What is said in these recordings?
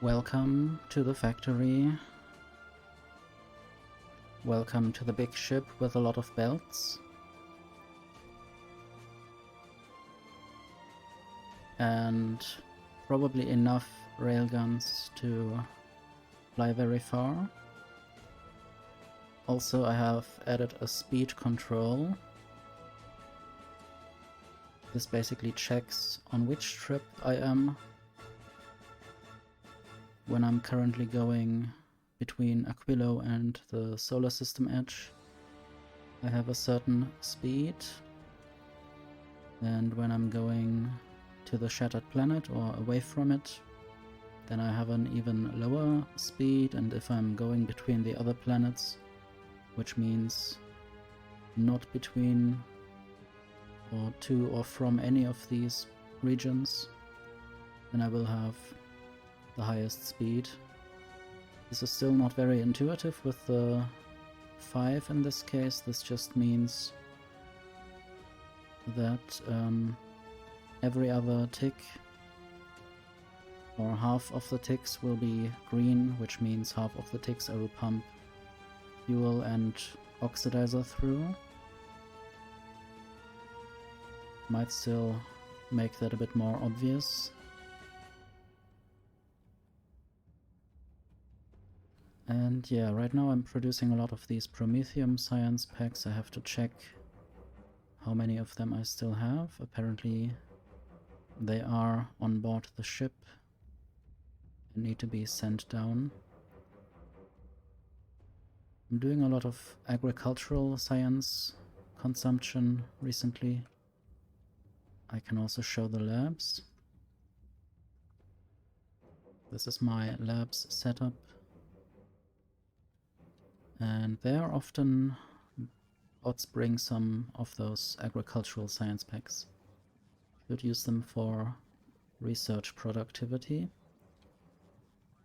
Welcome to the factory. Welcome to the big ship with a lot of belts. And probably enough railguns to fly very far. Also, I have added a speed control. This basically checks on which trip I am when I'm currently going between Aquilo and the solar system edge. I have a certain speed, and when I'm going to the shattered planet or away from it, then I have an even lower speed, and if I'm going between the other planets, which means not between or to or from any of these regions, then I will have the highest speed. This is still not very intuitive with the 5 in this case. This just means that every other tick or half of the ticks will be green, which means half of the ticks I will pump fuel and oxidizer through. Might still make that a bit more obvious. And yeah, right now I'm producing a lot of these Promethium science packs. I have to check how many of them I still have. Apparently they are on board the ship and need to be sent down. I'm doing a lot of agricultural science consumption recently. I can also show the labs. This is my labs setup. And there often bots bring some of those agricultural science packs. Should use them for research productivity.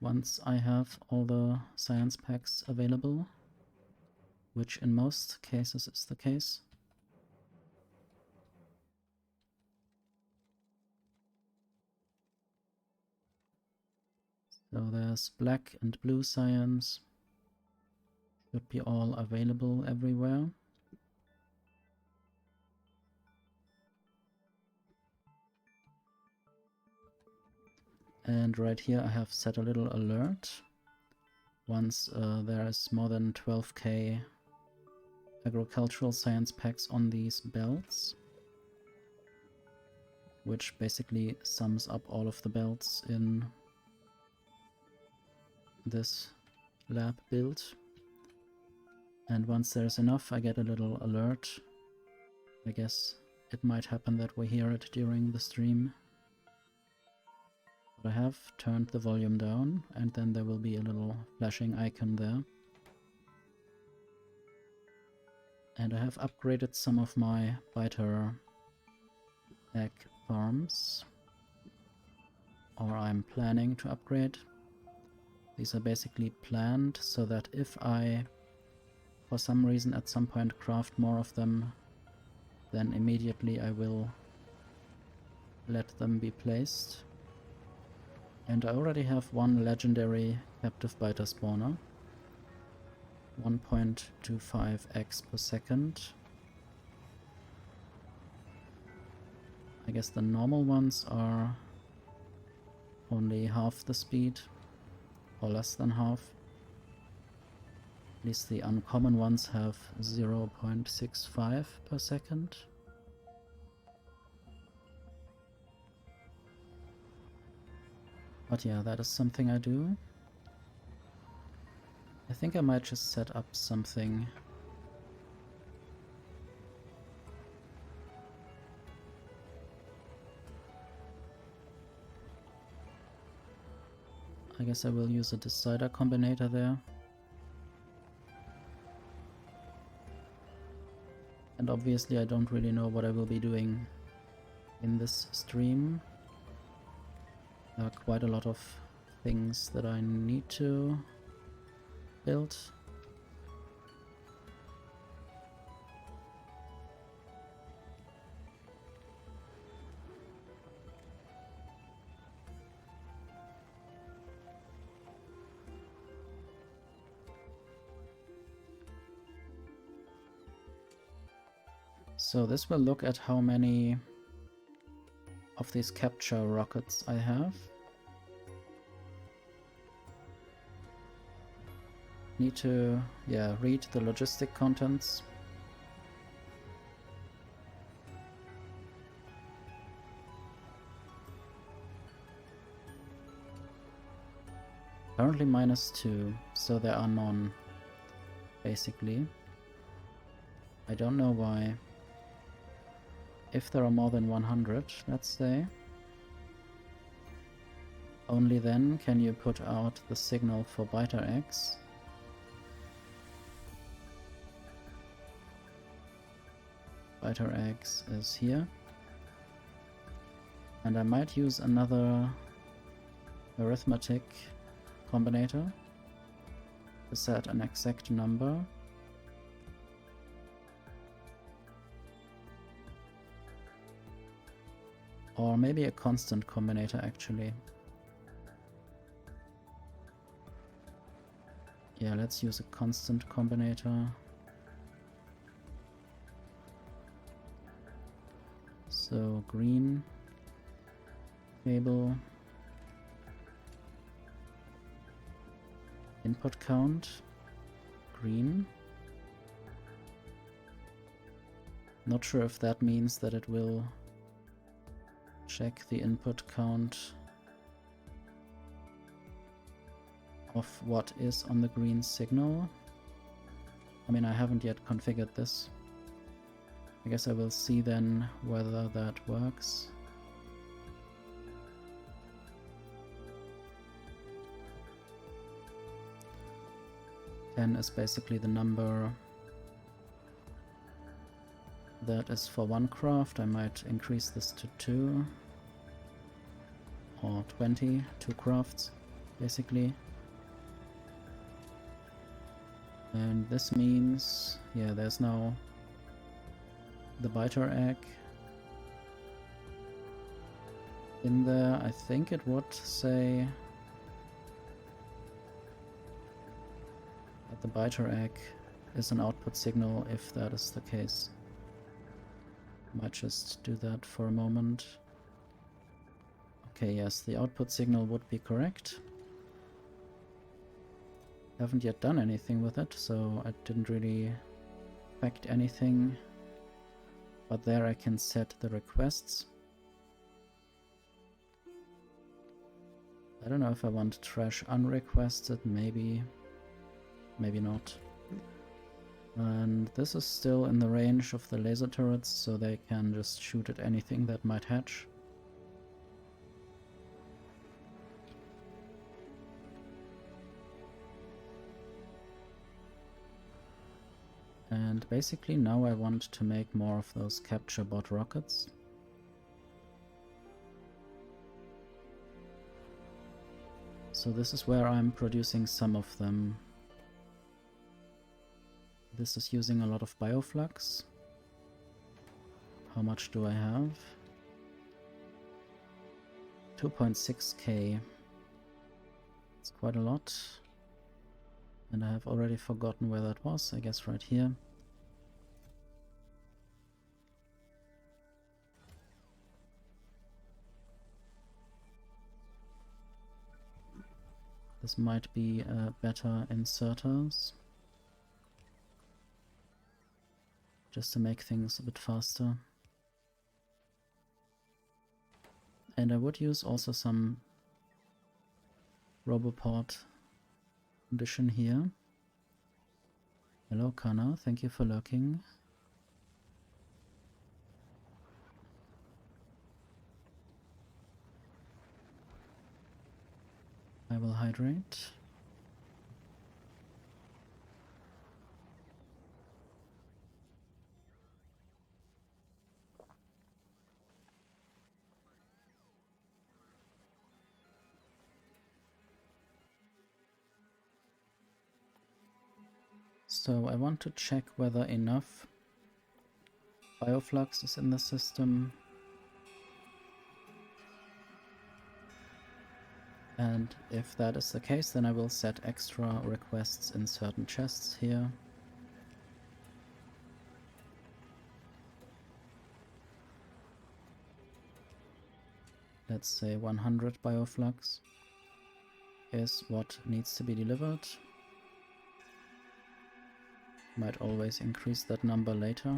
Once I have all the science packs available, which in most cases is the case. So there's black and blue science. Should be all available everywhere. And right here I have set a little alert. Once there is more than 12k agricultural science packs on these belts, which basically sums up all of the belts in this lab build. And once there's enough, I get a little alert. I guess it might happen that we hear it during the stream. But I have turned the volume down, and then there will be a little flashing icon there. And I have upgraded some of my biter egg farms. Or I'm planning to upgrade. These are basically planned so that if I for some reason at some point craft more of them, then immediately I will let them be placed. And I already have one legendary captive biter spawner. 1.25x per second. I guess the normal ones are only half the speed, or less than half. At least the uncommon ones have 0.65 per second. But yeah, that is something I do. I think I might just set up something. I guess I will use a decider combinator there. And obviously I don't really know what I will be doing in this stream. There are quite a lot of things that I need to build. So this will look at how many of these capture rockets I have. Need to, yeah, read the logistic contents. Currently -2, so there are none, basically. I don't know why. If there are more than 100, let's say, only then can you put out the signal for biter X. Biter X is here. And I might use another arithmetic combinator to set an exact number. Or maybe a constant combinator, actually. Yeah, let's use a constant combinator. So green cable, input count, green. Not sure if that means that it will check the input count of what is on the green signal. I mean, I haven't yet configured this. I guess I will see then whether that works. Ten is basically the number that is for one craft. I might increase this to 2 or 20, 2 crafts basically. And this means, yeah, there's now the biter egg in there. I think it would say that the biter egg is an output signal if that is the case. Might just do that for a moment. Okay, yes, the output signal would be correct. Haven't yet done anything with it, so I didn't really affect anything. But there I can set the requests. I don't know if I want trash unrequested, maybe not. And this is still in the range of the laser turrets, so they can just shoot at anything that might hatch. And basically now I want to make more of those capture bot rockets. So this is where I'm producing some of them. This is using a lot of bioflux. How much do I have? 2.6k. It's quite a lot. And I have already forgotten where that was, I guess right here. This might be better inserters, just to make things a bit faster. And I would use also some Roboport condition here. Hello Kana, thank you for lurking. I will hydrate. So I want to check whether enough bioflux is in the system. And if that is the case, then I will set extra requests in certain chests here. let's say 100 bioflux is what needs to be delivered. Might always increase that number later.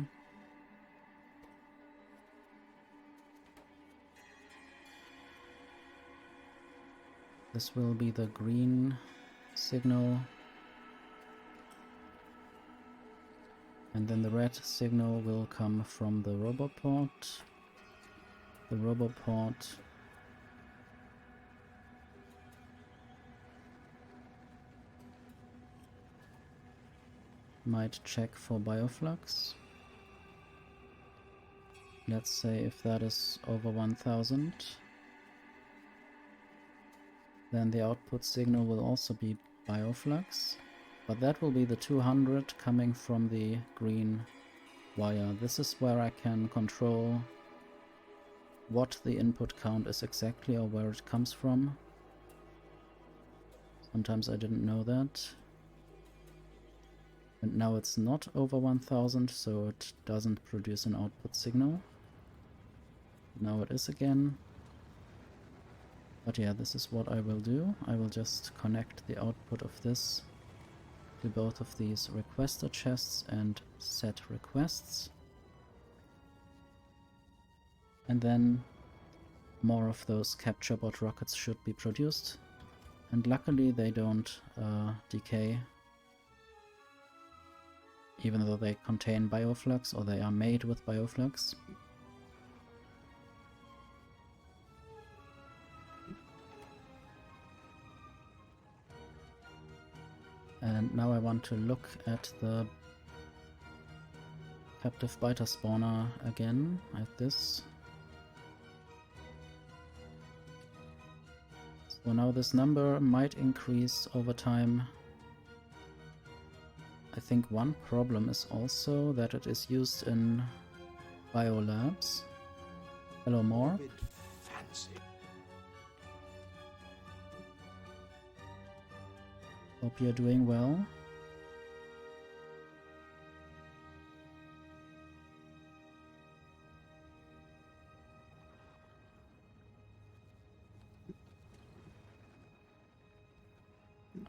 This will be the green signal. And then the red signal will come from the roboport. The roboport might check for bioflux. Let's say if that is over 1000, then the output signal will also be bioflux, but that will be the 200 coming from the green wire. This is where I can control what the input count is exactly or where it comes from. Sometimes I didn't know that. And now it's not over 1000, so it doesn't produce an output signal. Now it is again. But yeah, this is what I will do. I will just connect the output of this to both of these requester chests and set requests. And then more of those capture bot rockets should be produced. And luckily they don't decay, even though they contain bioflux or they are made with bioflux. And now I want to look at the captive biter spawner again, at this. So now this number might increase over time. I think one problem is also that it is used in biolabs. Hello, more. Hope you're doing well.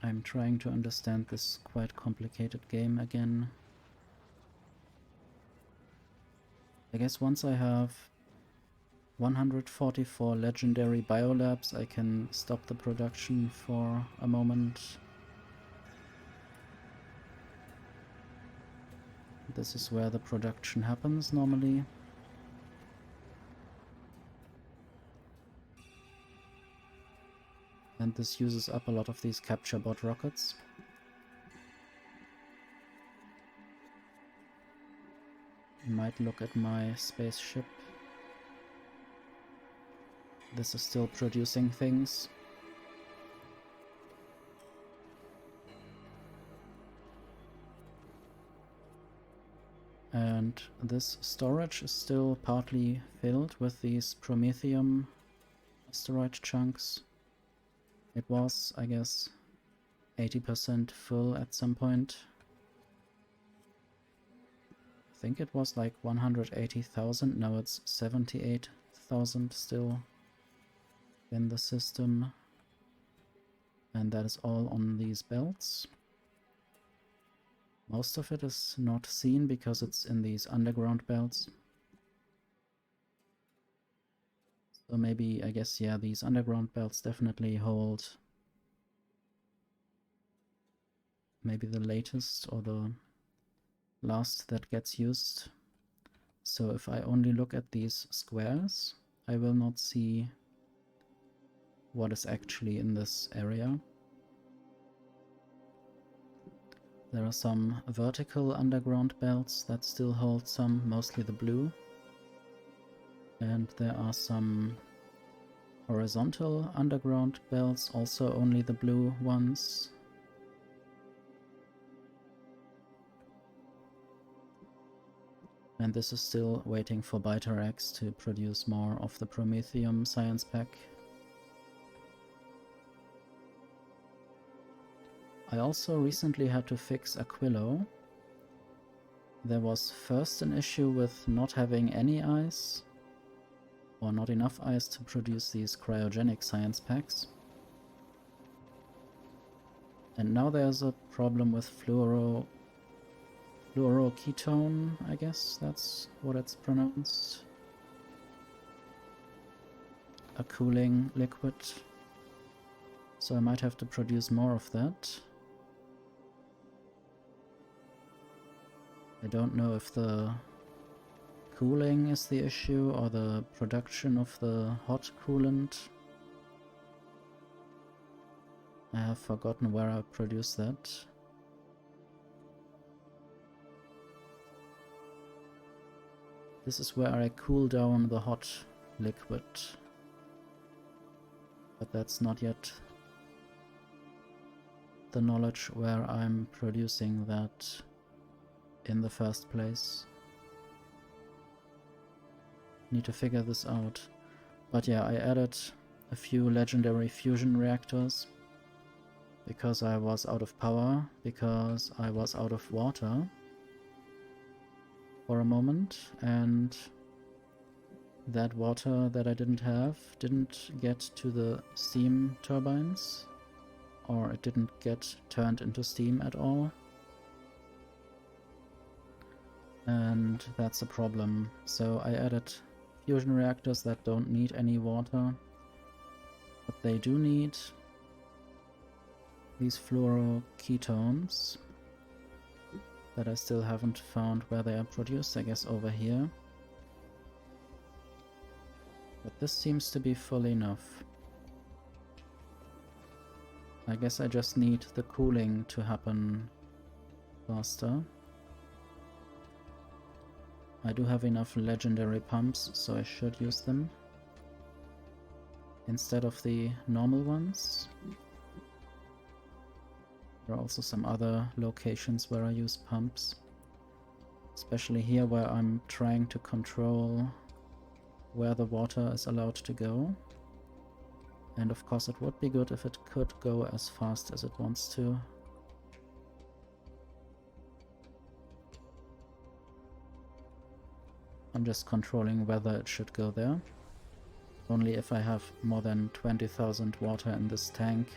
I'm trying to understand this quite complicated game again. I guess once I have 144 legendary biolabs, I can stop the production for a moment. This is where the production happens normally. And this uses up a lot of these capture bot rockets. Might look at my spaceship. This is still producing things. And this storage is still partly filled with these Promethium asteroid chunks. It was, I guess, 80% full at some point. I think it was like 180,000, now it's 78,000 still in the system. And that is all on these belts. Most of it is not seen because it's in these underground belts. So maybe, I guess, yeah, these underground belts definitely hold maybe the latest or the last that gets used. So if I only look at these squares, I will not see what is actually in this area. There are some vertical underground belts that still hold some, mostly the blue. And there are some horizontal underground belts, also only the blue ones. And this is still waiting for Biter X to produce more of the Promethium science pack. I also recently had to fix Aquilo. There was first an issue with not having any ice, or not enough ice to produce these cryogenic science packs. And now there's a problem with fluoroketone, I guess that's what it's pronounced. A cooling liquid. So I might have to produce more of that. I don't know if the cooling is the issue or the production of the hot coolant. I have forgotten where I produced that. This is where I cool down the hot liquid. But that's not yet the knowledge where I'm producing that in the first place. Need to figure this out. But yeah, I added a few legendary fusion reactors because I was out of power, because I was out of water for a moment, and that water that I didn't have didn't get to the steam turbines, or it didn't get turned into steam at all. And that's a problem. So I added fusion reactors that don't need any water, but they do need these fluoroketones that I still haven't found where they are produced, I guess over here. But this seems to be full enough. I guess I just need the cooling to happen faster. I do have enough legendary pumps, so I should use them instead of the normal ones. There are also some other locations where I use pumps, especially here where I'm trying to control where the water is allowed to go. And of course it would be good if it could go as fast as it wants to. I'm just controlling whether it should go there. Only if I have more than 20,000 water in this tank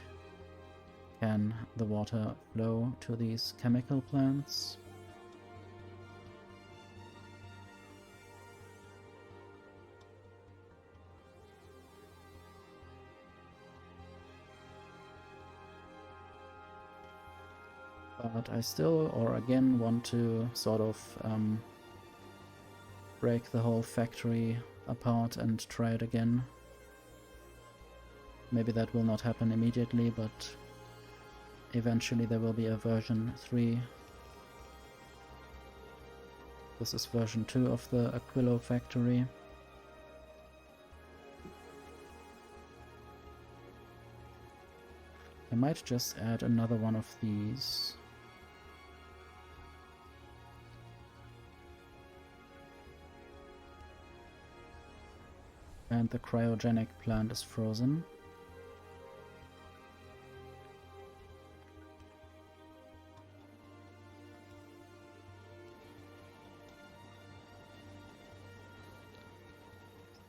can the water flow to these chemical plants. But I still, or again, want to sort of break the whole factory apart and try it again. Maybe that will not happen immediately, but eventually there will be a version 3. This is version 2 of the Aquilo factory. I might just add another one of these. And the cryogenic plant is frozen.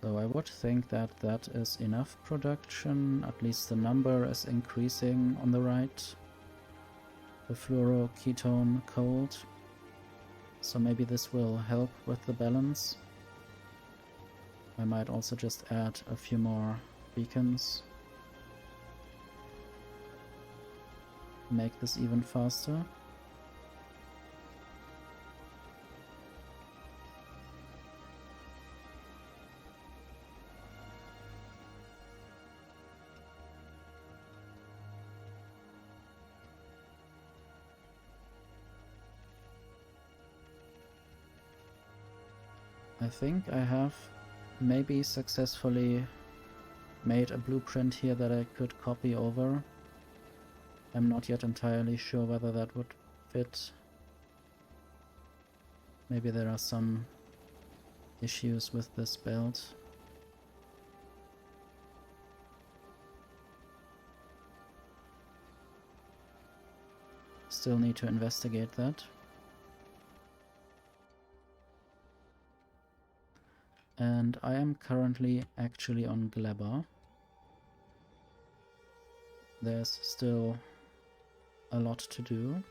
So I would think that that is enough production, at least the number is increasing on the right. The fluoroketone cold. So maybe this will help with the balance. I might also just add a few more beacons. Make this even faster. I think I have maybe successfully made a blueprint here that I could copy over. I'm not yet entirely sure whether that would fit. Maybe there are some issues with this belt. Still need to investigate that. And I am currently actually on Gleba. There's still a lot to do.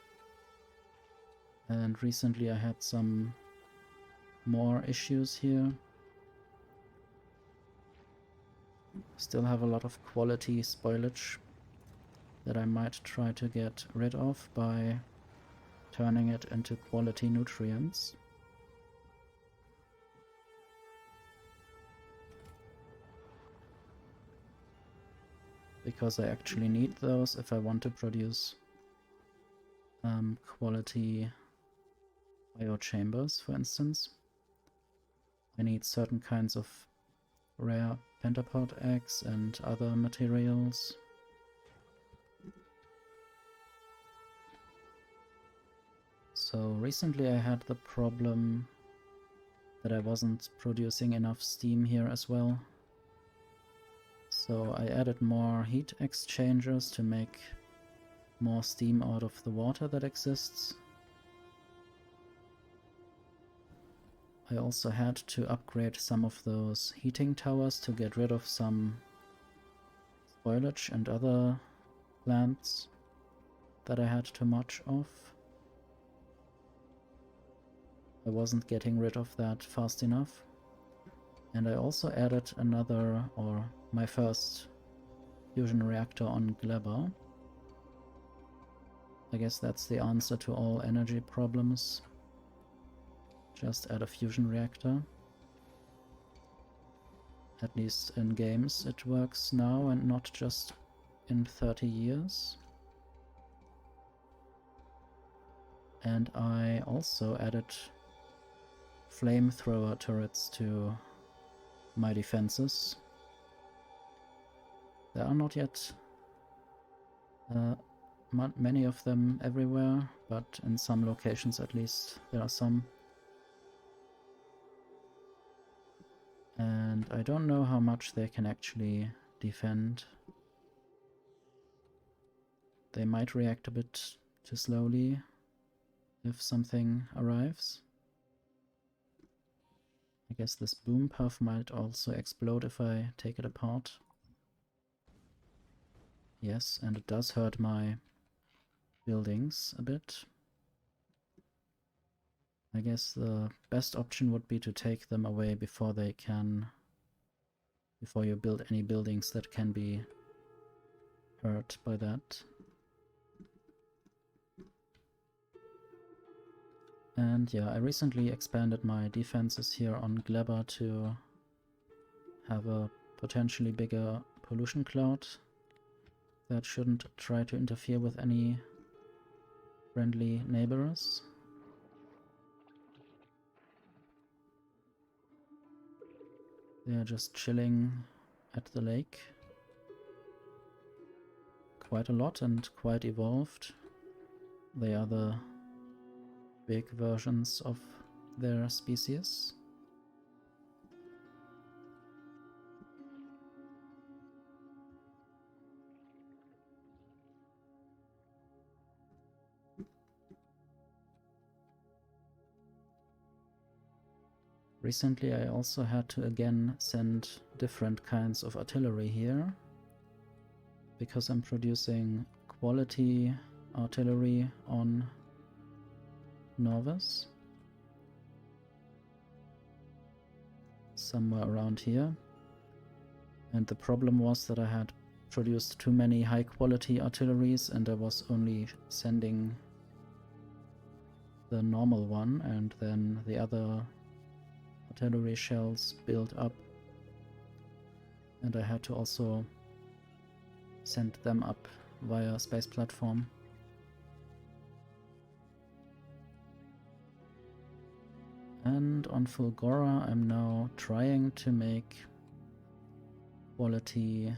And recently I had some more issues here. Still have a lot of quality spoilage that I might try to get rid of by turning it into quality nutrients. Because I actually need those if I want to produce quality biochambers, for instance. I need certain kinds of rare pentapod eggs and other materials. So recently I had the problem that I wasn't producing enough steam here as well. So I added more heat exchangers to make more steam out of the water that exists. I also had to upgrade some of those heating towers to get rid of some spoilage and other plants that I had too much of. I wasn't getting rid of that fast enough. And I also added another, or my first fusion reactor on Gleba. I guess that's the answer to all energy problems. Just add a fusion reactor. At least in games it works now and not just in 30 years. And I also added flamethrower turrets to my defenses. There are not yet many of them everywhere, but in some locations at least there are some. And I don't know how much they can actually defend. They might react a bit too slowly if something arrives. I guess this boom puff might also explode if I take it apart. Yes, and it does hurt my buildings a bit. I guess the best option would be to take them away before you build any buildings that can be hurt by that. And yeah, I recently expanded my defenses here on Gleba to have a potentially bigger pollution cloud that shouldn't try to interfere with any friendly neighbors. They are just chilling at the lake. Quite a lot and quite evolved. They are the big versions of their species. Recently I also had to again send different kinds of artillery here, because I'm producing quality artillery on Norvis. Somewhere around here. And the problem was that I had produced too many high quality artilleries and I was only sending the normal one, and then the other artillery shells built up, and I had to also send them up via space platform. And on Fulgora I'm now trying to make quality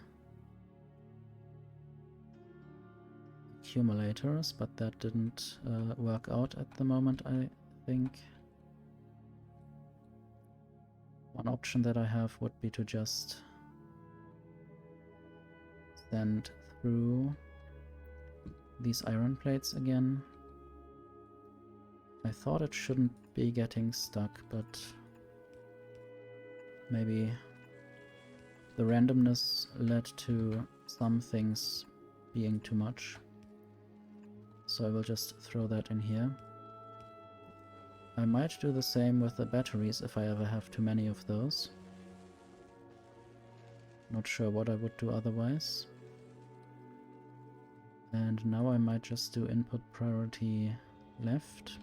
accumulators, but that didn't work out at the moment, I think. One option that I have would be to just send through these iron plates again. I thought it shouldn't be getting stuck, but Maybe the randomness led to some things being too much. So I will just throw that in here. I might do the same with the batteries if I ever have too many of those. Not sure what I would do otherwise. And now I might just do input priority left.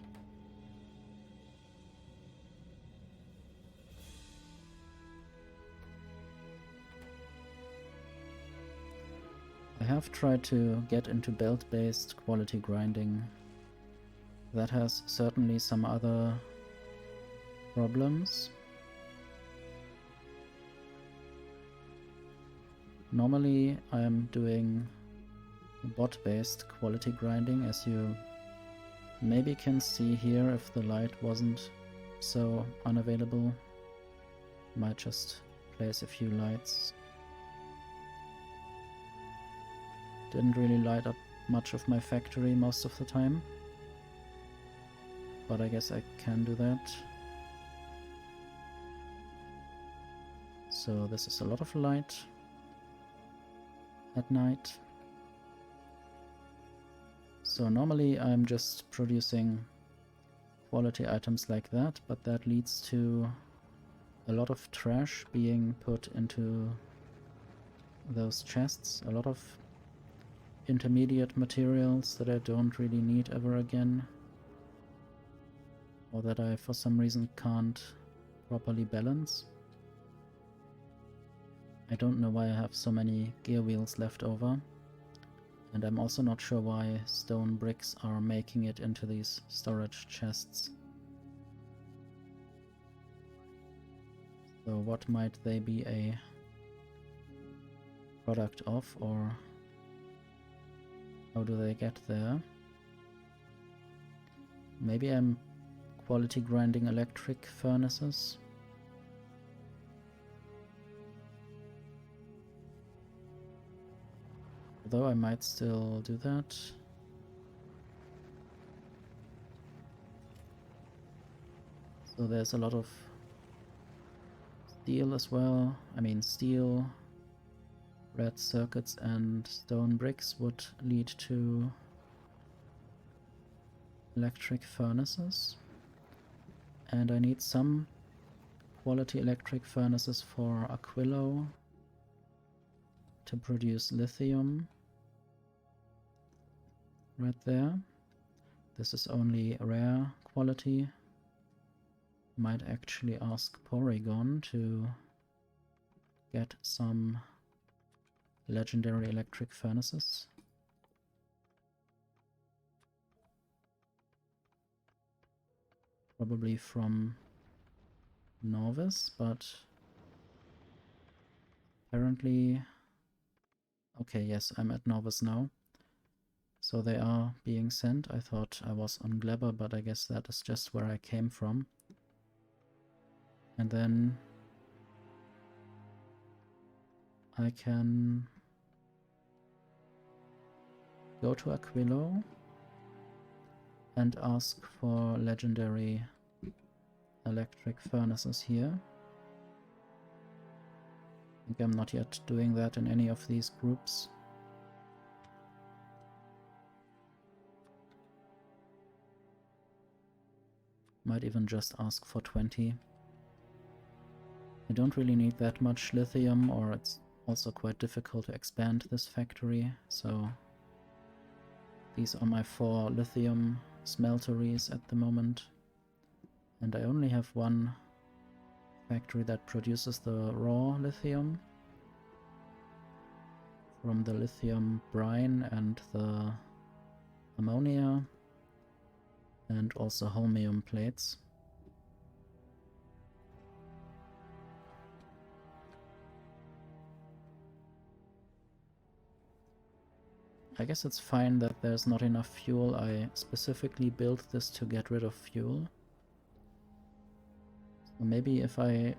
I have tried to get into belt-based quality grinding. That has certainly some other problems. Normally I am doing bot-based quality grinding, as you maybe can see here if the light wasn't so unavailable. Might just place a few lights. Didn't really light up much of my factory most of the time, but I guess I can do that. So this is a lot of light at night. So normally I'm just producing quality items like that, but that leads to a lot of trash being put into those chests, a lot of intermediate materials that I don't really need ever again, or that I for some reason can't properly balance. I don't know why I have so many gear wheels left over, and I'm also not sure why stone bricks are making it into these storage chests. So what might they be a product of, or how do they get there? Maybe I'm quality grinding electric furnaces. Although I might still do that. So there's a lot of steel as well. I mean, steel, red circuits and stone bricks would lead to electric furnaces. And I need some quality electric furnaces for Aquilo to produce lithium. Right there. This is only rare quality. Might actually ask Porygon to get some legendary electric furnaces. Probably from Novice, but apparently... Okay, yes, I'm at Novice now. So they are being sent. I thought I was on Gleba, but I guess that is just where I came from. And then I can go to Aquilo and ask for legendary electric furnaces here. I think I'm not yet doing that in any of these groups. Might even just ask for 20. I don't really need that much lithium, or it's also quite difficult to expand this factory, so these are my 4 lithium smelteries at the moment. And I only have one factory that produces the raw lithium from the lithium brine and the ammonia, and also holmium plates. I guess it's fine that there's not enough fuel. I specifically built this to get rid of fuel. So maybe if I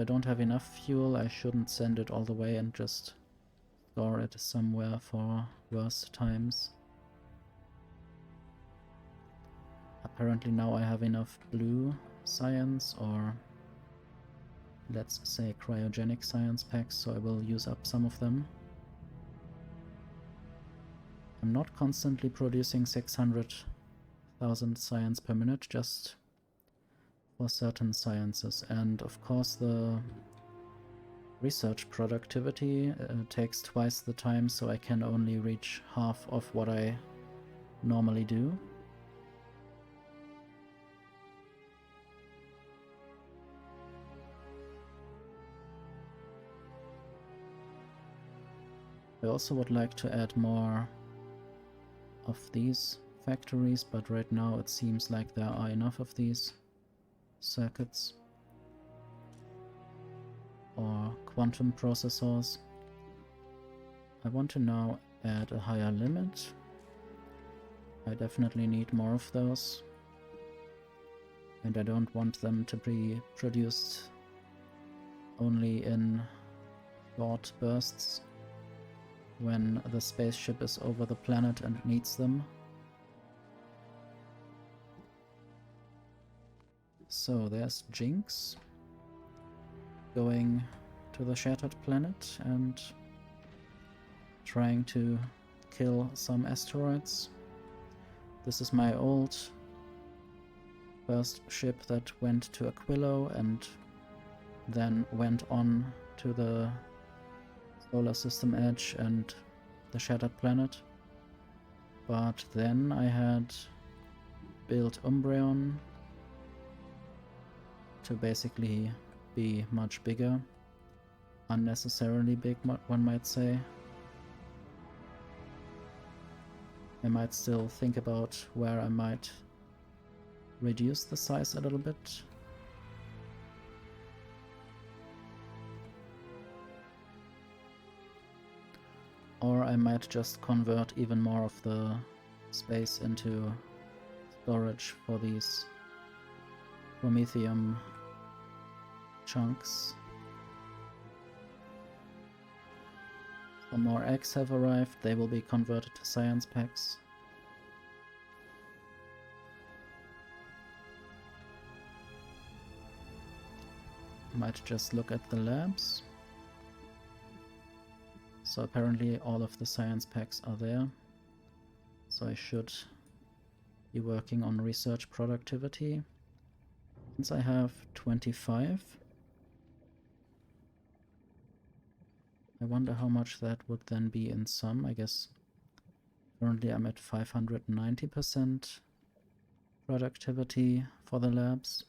don't have enough fuel, I shouldn't send it all the way and just store it somewhere for worse times. Apparently now I have enough blue science, or let's say, cryogenic science packs, so I will use up some of them. I'm not constantly producing 600,000 science per minute, just for certain sciences. And of course the research productivity takes twice the time, so I can only reach half of what I normally do. I also would like to add more of these factories, but right now it seems like there are enough of these circuits or quantum processors. I want to now add a higher limit. I definitely need more of those, and I don't want them to be produced only in short bursts when the spaceship is over the planet and needs them. So there's Jinx going to the shattered planet and trying to kill some asteroids. This is my old first ship that went to Aquilo and then went on to the solar system edge and the shattered planet. But then I had built Umbreon to basically be much bigger. Unnecessarily big, one might say. I might still think about where I might reduce the size a little bit. Or I might just convert even more of the space into storage for these Promethium chunks. Some more eggs have arrived, they will be converted to science packs. Might just look at the labs. So apparently all of the science packs are there. So I should be working on research productivity. Since I have 25, I wonder how much that would then be in sum. I guess currently I'm at 590% productivity for the labs.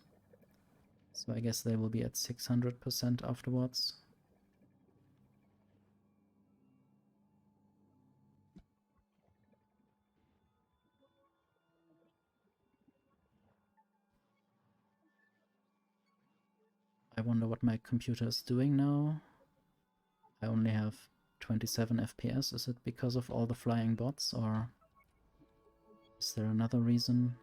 So I guess they will be at 600% afterwards. I wonder what my computer is doing now. I only have 27 FPS. Is it because of all the flying bots, or is there another reason?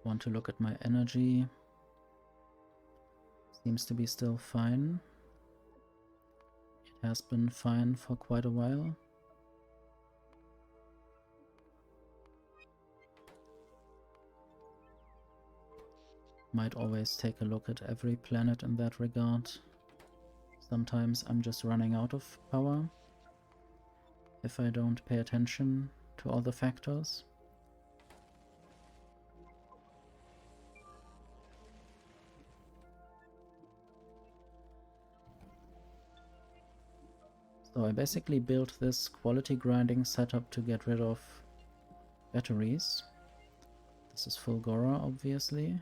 Want to look at my energy. Seems to be still fine. It has been fine for quite a while. Might always take a look at every planet in that regard. Sometimes I'm just running out of power if I don't pay attention to all the factors. So I basically built this quality grinding setup to get rid of batteries. This is Fulgora, obviously.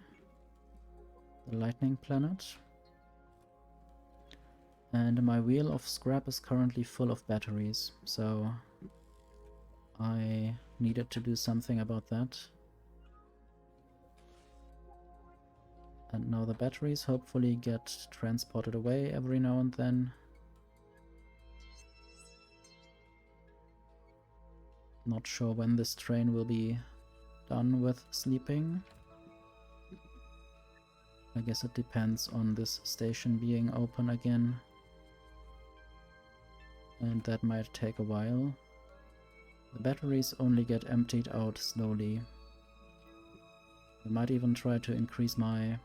The lightning planet. And my wheel of scrap is currently full of batteries, so I needed to do something about that. And now the batteries hopefully get transported away every now and then. Not sure when this train will be done with sleeping. I guess it depends on this station being open again. And that might take a while. The batteries only get emptied out slowly. I might even try to increase my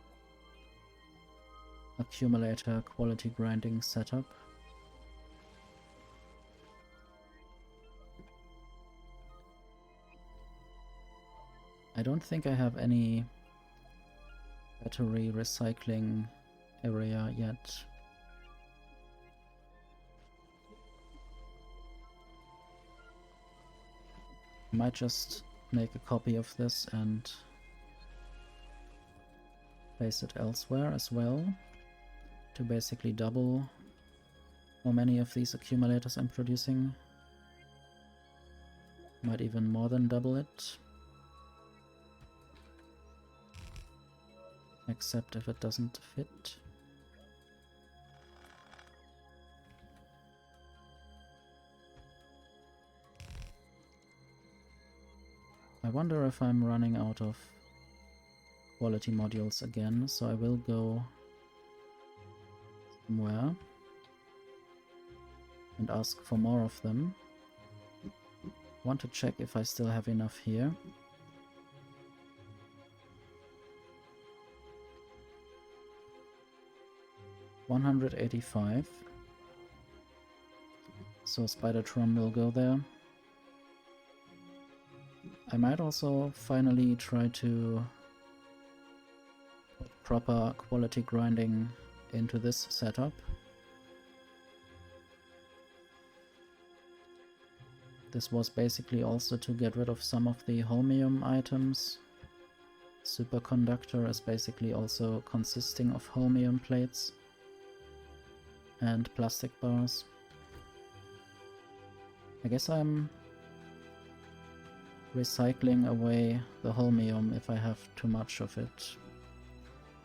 accumulator quality grinding setup. I don't think I have any battery recycling area yet. I might just make a copy of this and place it elsewhere as well, to basically double how many of these accumulators I'm producing. Might even more than double it. Except if it doesn't fit. I wonder if I'm running out of quality modules again, so I will go somewhere and ask for more of them. Want to check if I still have enough here. $185. So Spidertron will go there. I might also finally try to put proper quality grinding into this setup. This was basically also to get rid of some of the holmium items. Superconductor is basically also consisting of holmium plates and plastic bars. I guess I'm recycling away the holmium if I have too much of it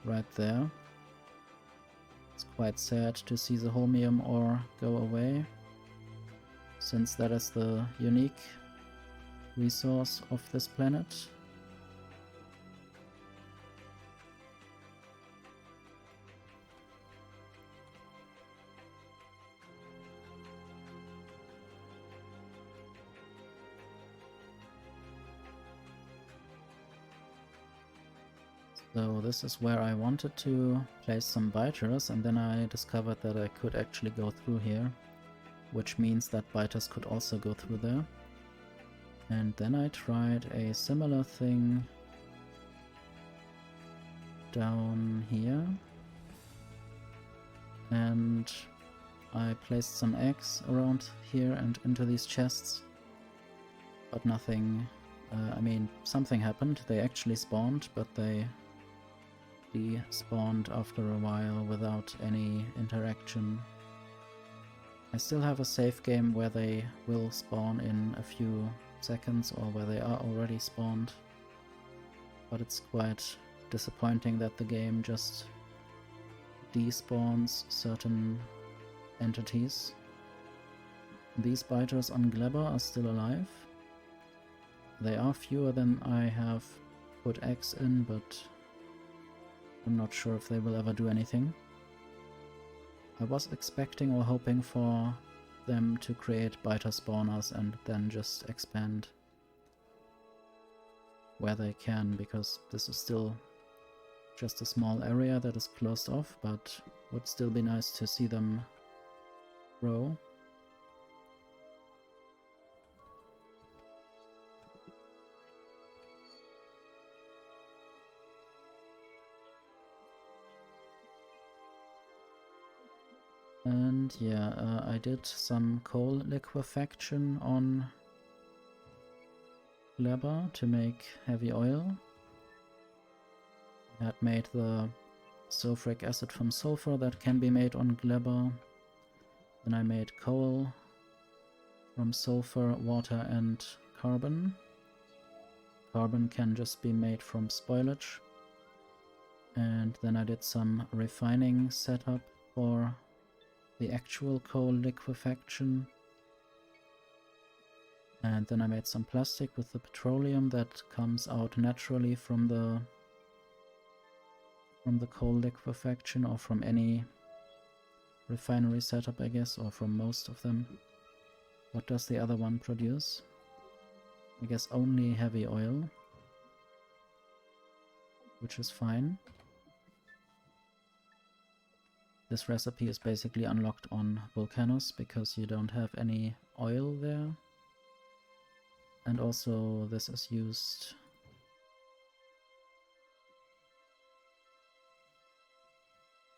right there. It's quite sad to see the holmium ore go away, since that is the unique resource of this planet. So this is where I wanted to place some biters, and then I discovered that I could actually go through here, which means that biters could also go through there. And then I tried a similar thing down here, and I placed some eggs around here and into these chests, but nothing, I mean, something happened. They actually spawned, but they despawned after a while without any interaction. I still have a save game where they will spawn in a few seconds, or where they are already spawned, but it's quite disappointing that the game just despawns certain entities. These biters on Gleba are still alive. They are fewer than I have put eggs in, but I'm not sure if they will ever do anything. I was expecting or hoping for them to create biter spawners and then just expand where they can, because this is still just a small area that is closed off, but would still be nice to see them grow. And yeah, I did some coal liquefaction on Gleba to make heavy oil. I had made the sulfuric acid from sulfur that can be made on Gleba. Then I made coal from sulfur, water and carbon. Carbon can just be made from spoilage. And then I did some refining setup for the actual coal liquefaction. And then I made some plastic with the petroleum that comes out naturally from the coal liquefaction, or from any refinery setup, I guess, or from most of them. What does the other one produce? I guess only heavy oil. which is fine. This recipe is basically unlocked on Volcanus because you don't have any oil there. And also this is used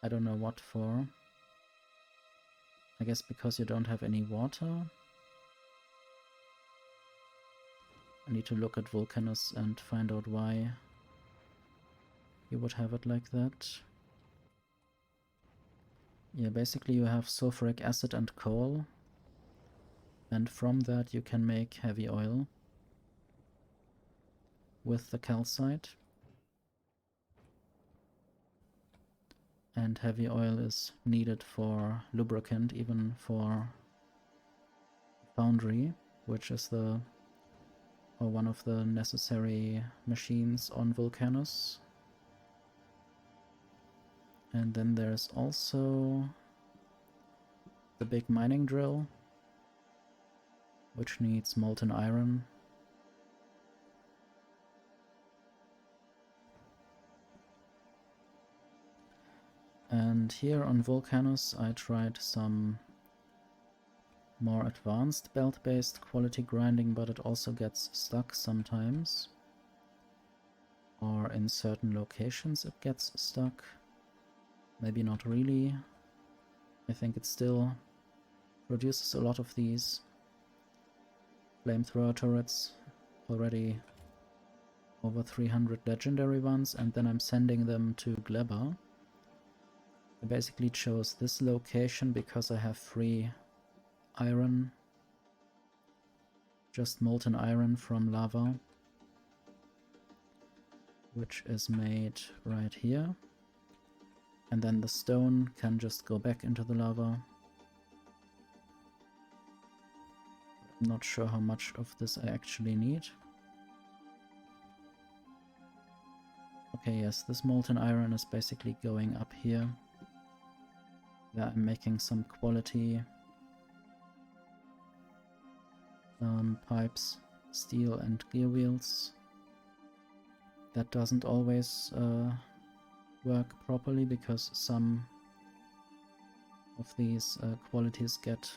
I don't know what for. I guess because you don't have any water. I need to look at Volcanus and find out why you would have it like that. Yeah, basically you have sulfuric acid and coal, and from that you can make heavy oil with the calcite. And heavy oil is needed for lubricant, even for foundry, which is one of the necessary machines on Volcanus. And then there's also the big mining drill, which needs molten iron. And here on Volcanus I tried some more advanced belt-based quality grinding, but it also gets stuck sometimes. Or in certain locations it gets stuck. Maybe not really. I think it still produces a lot of these flamethrower turrets, already over 300 legendary ones, and then I'm sending them to Gleba. I basically chose this location because I have free iron, just molten iron from lava, which is made right here. And then the stone can just go back into the lava. I'm not sure how much of this I actually need. Okay, yes, this molten iron is basically going up here. Yeah, I'm making some quality pipes, steel and gear wheels. That doesn't always work properly because some of these qualities get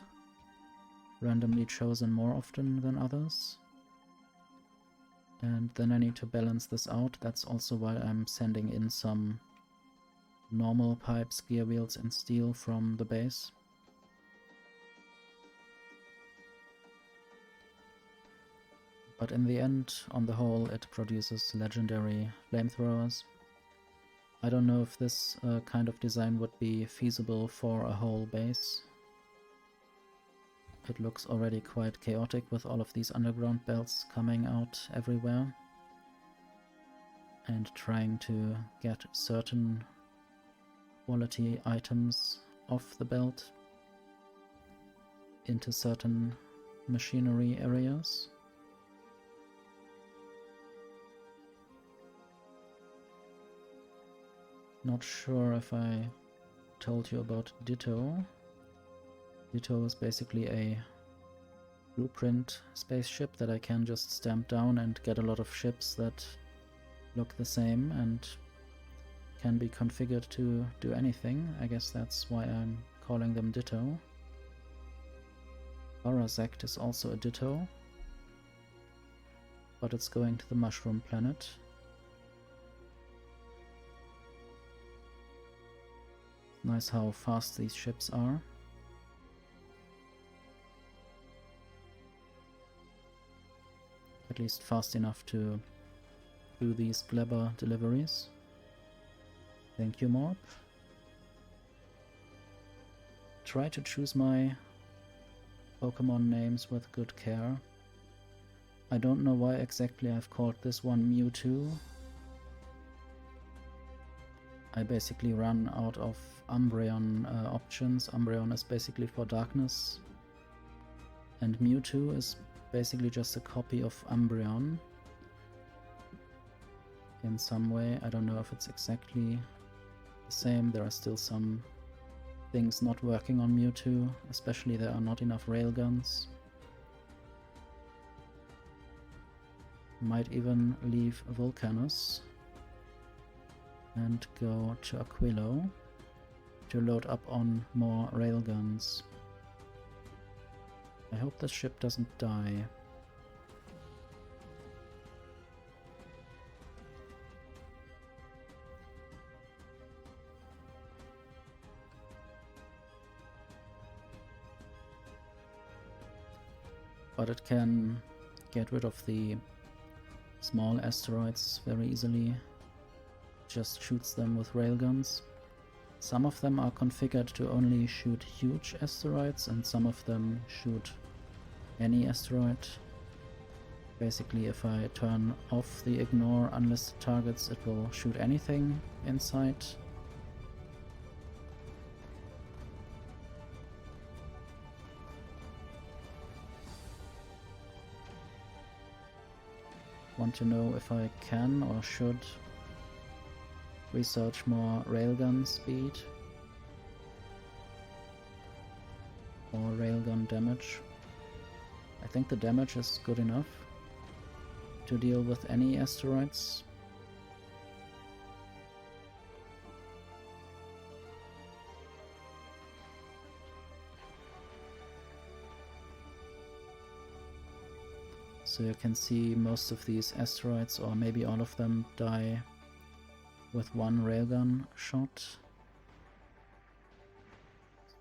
randomly chosen more often than others. And then I need to balance this out. That's also why I'm sending in some normal pipes, gear wheels and steel from the base. But in the end, on the whole, it produces legendary flamethrowers. I don't know if this kind of design would be feasible for a whole base. It looks already quite chaotic with all of these underground belts coming out everywhere. And trying to get certain quality items off the belt into certain machinery areas. Not sure if I told you about Ditto. Ditto is basically a blueprint spaceship that I can just stamp down and get a lot of ships that look the same and can be configured to do anything. I guess that's why I'm calling them Ditto. Barazect is also a Ditto, but it's going to the Mushroom Planet. Nice how fast these ships are. At least fast enough to do these Gleba deliveries. Thank you, Morp. Try to choose my Pokemon names with good care. I don't know why exactly I've called this one Mewtwo. I basically run out of Umbreon options. Umbreon is basically for darkness, and Mewtwo is basically just a copy of Umbreon in some way. I don't know if it's exactly the same. There are still some things not working on Mewtwo, especially there are not enough railguns. Might even leave Volcanus and go to Aquilo to load up on more railguns. I hope this ship doesn't die. But it can get rid of the small asteroids very easily. Just shoots them with railguns. Some of them are configured to only shoot huge asteroids, and some of them shoot any asteroid. Basically, if I turn off the ignore unlisted targets, it will shoot anything in sight. Want to know if I can or should research more railgun speed or railgun damage. I think the damage is good enough to deal with any asteroids. So you can see most of these asteroids, or maybe all of them, die with one railgun shot.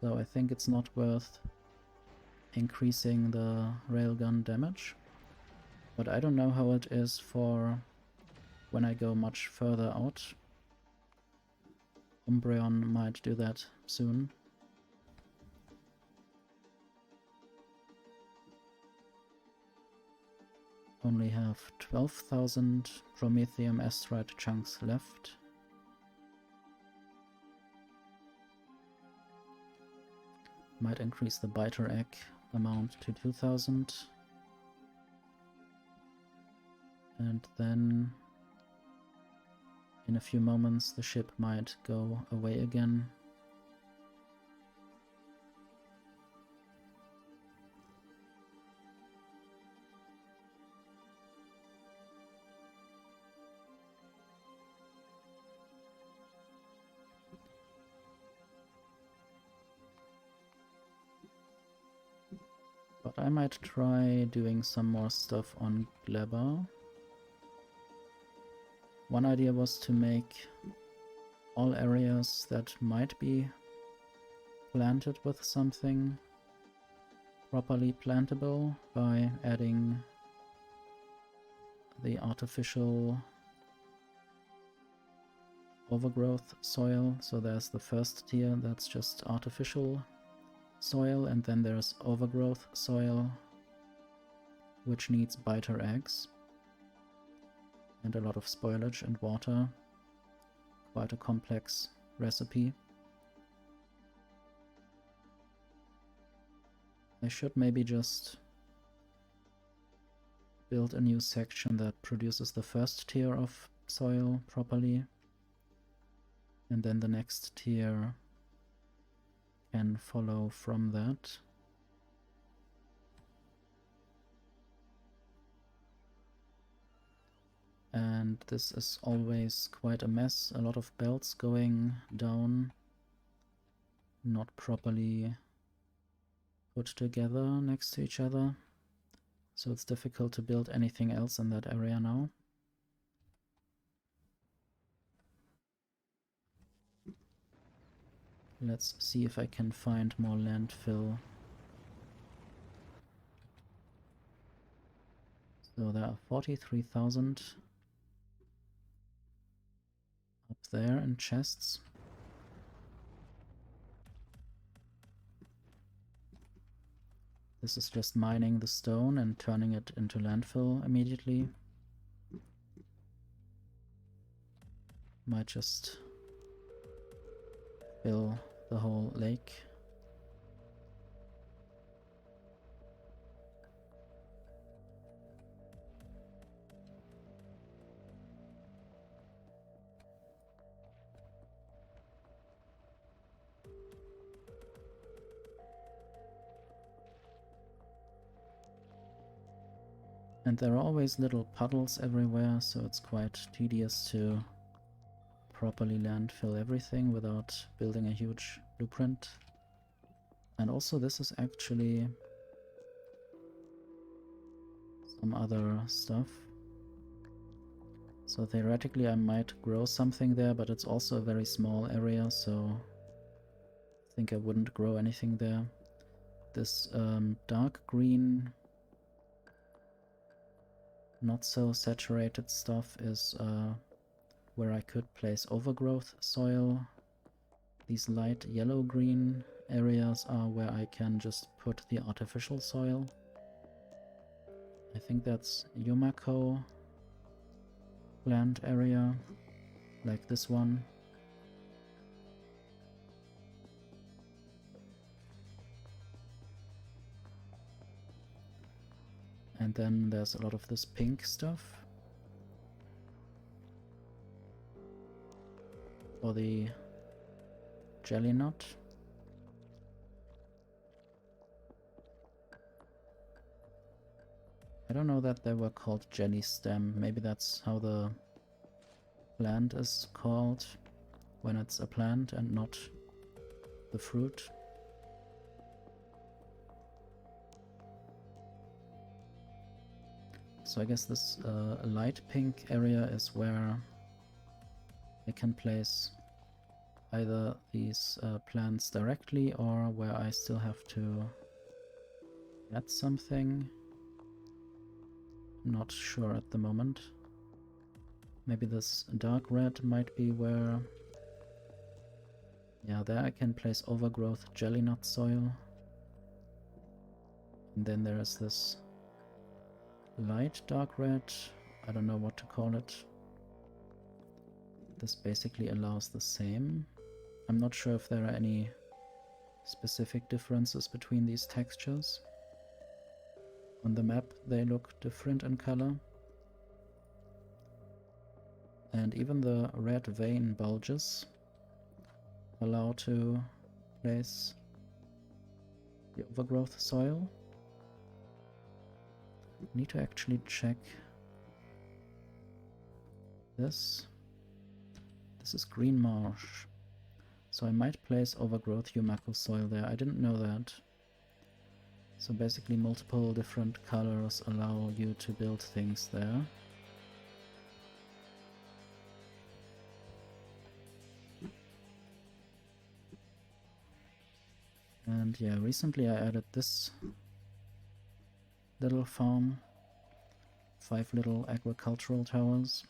So I think it's not worth increasing the railgun damage. But I don't know how it is for when I go much further out. Umbreon might do that soon. Only have 12,000 Promethium asteroid chunks left. Might increase the biter egg amount to 2,000. And then in a few moments the ship might go away again. But I might try doing some more stuff on Gleba. One idea was to make all areas that might be planted with something properly plantable by adding the artificial overgrowth soil. So there's the first tier that's just artificial soil, and then there's overgrowth soil, which needs biter eggs and a lot of spoilage and water. Quite a complex recipe. I should maybe just build a new section that produces the first tier of soil properly, and then the next tier can follow from that. And this is always quite a mess, a lot of belts going down, not properly put together next to each other, so it's difficult to build anything else in that area now. Let's see if I can find more landfill. So there are 43,000 up there in chests. This is just mining the stone and turning it into landfill immediately. Might just fill the whole lake. And there are always little puddles everywhere, so it's quite tedious to properly landfill everything without building a huge blueprint. And also this is actually some other stuff. So theoretically I might grow something there, but it's also a very small area, so I think I wouldn't grow anything there. This dark green, not so saturated stuff is where I could place overgrowth soil. These light yellow-green areas are where I can just put the artificial soil. I think that's Yumako plant area, like this one. And then there's a lot of this pink stuff for the jelly nut. I don't know that they were called jelly stem. Maybe that's how the plant is called when it's a plant and not the fruit. So I guess this light pink area is where I can place either these plants directly or where I still have to add something. Not sure at the moment. Maybe this dark red might be where... Yeah, there I can place overgrowth jelly nut soil. And then there is this light dark red, I don't know what to call it. This basically allows the same. I'm not sure if there are any specific differences between these textures. On the map they look different in color. And even the red vein bulges allow to place the overgrowth soil. Need to actually check this. This is green marsh. So I might place overgrowth Yumako soil there. I didn't know that. So basically multiple different colors allow you to build things there. And yeah, recently I added this little farm. 5 little agricultural towers.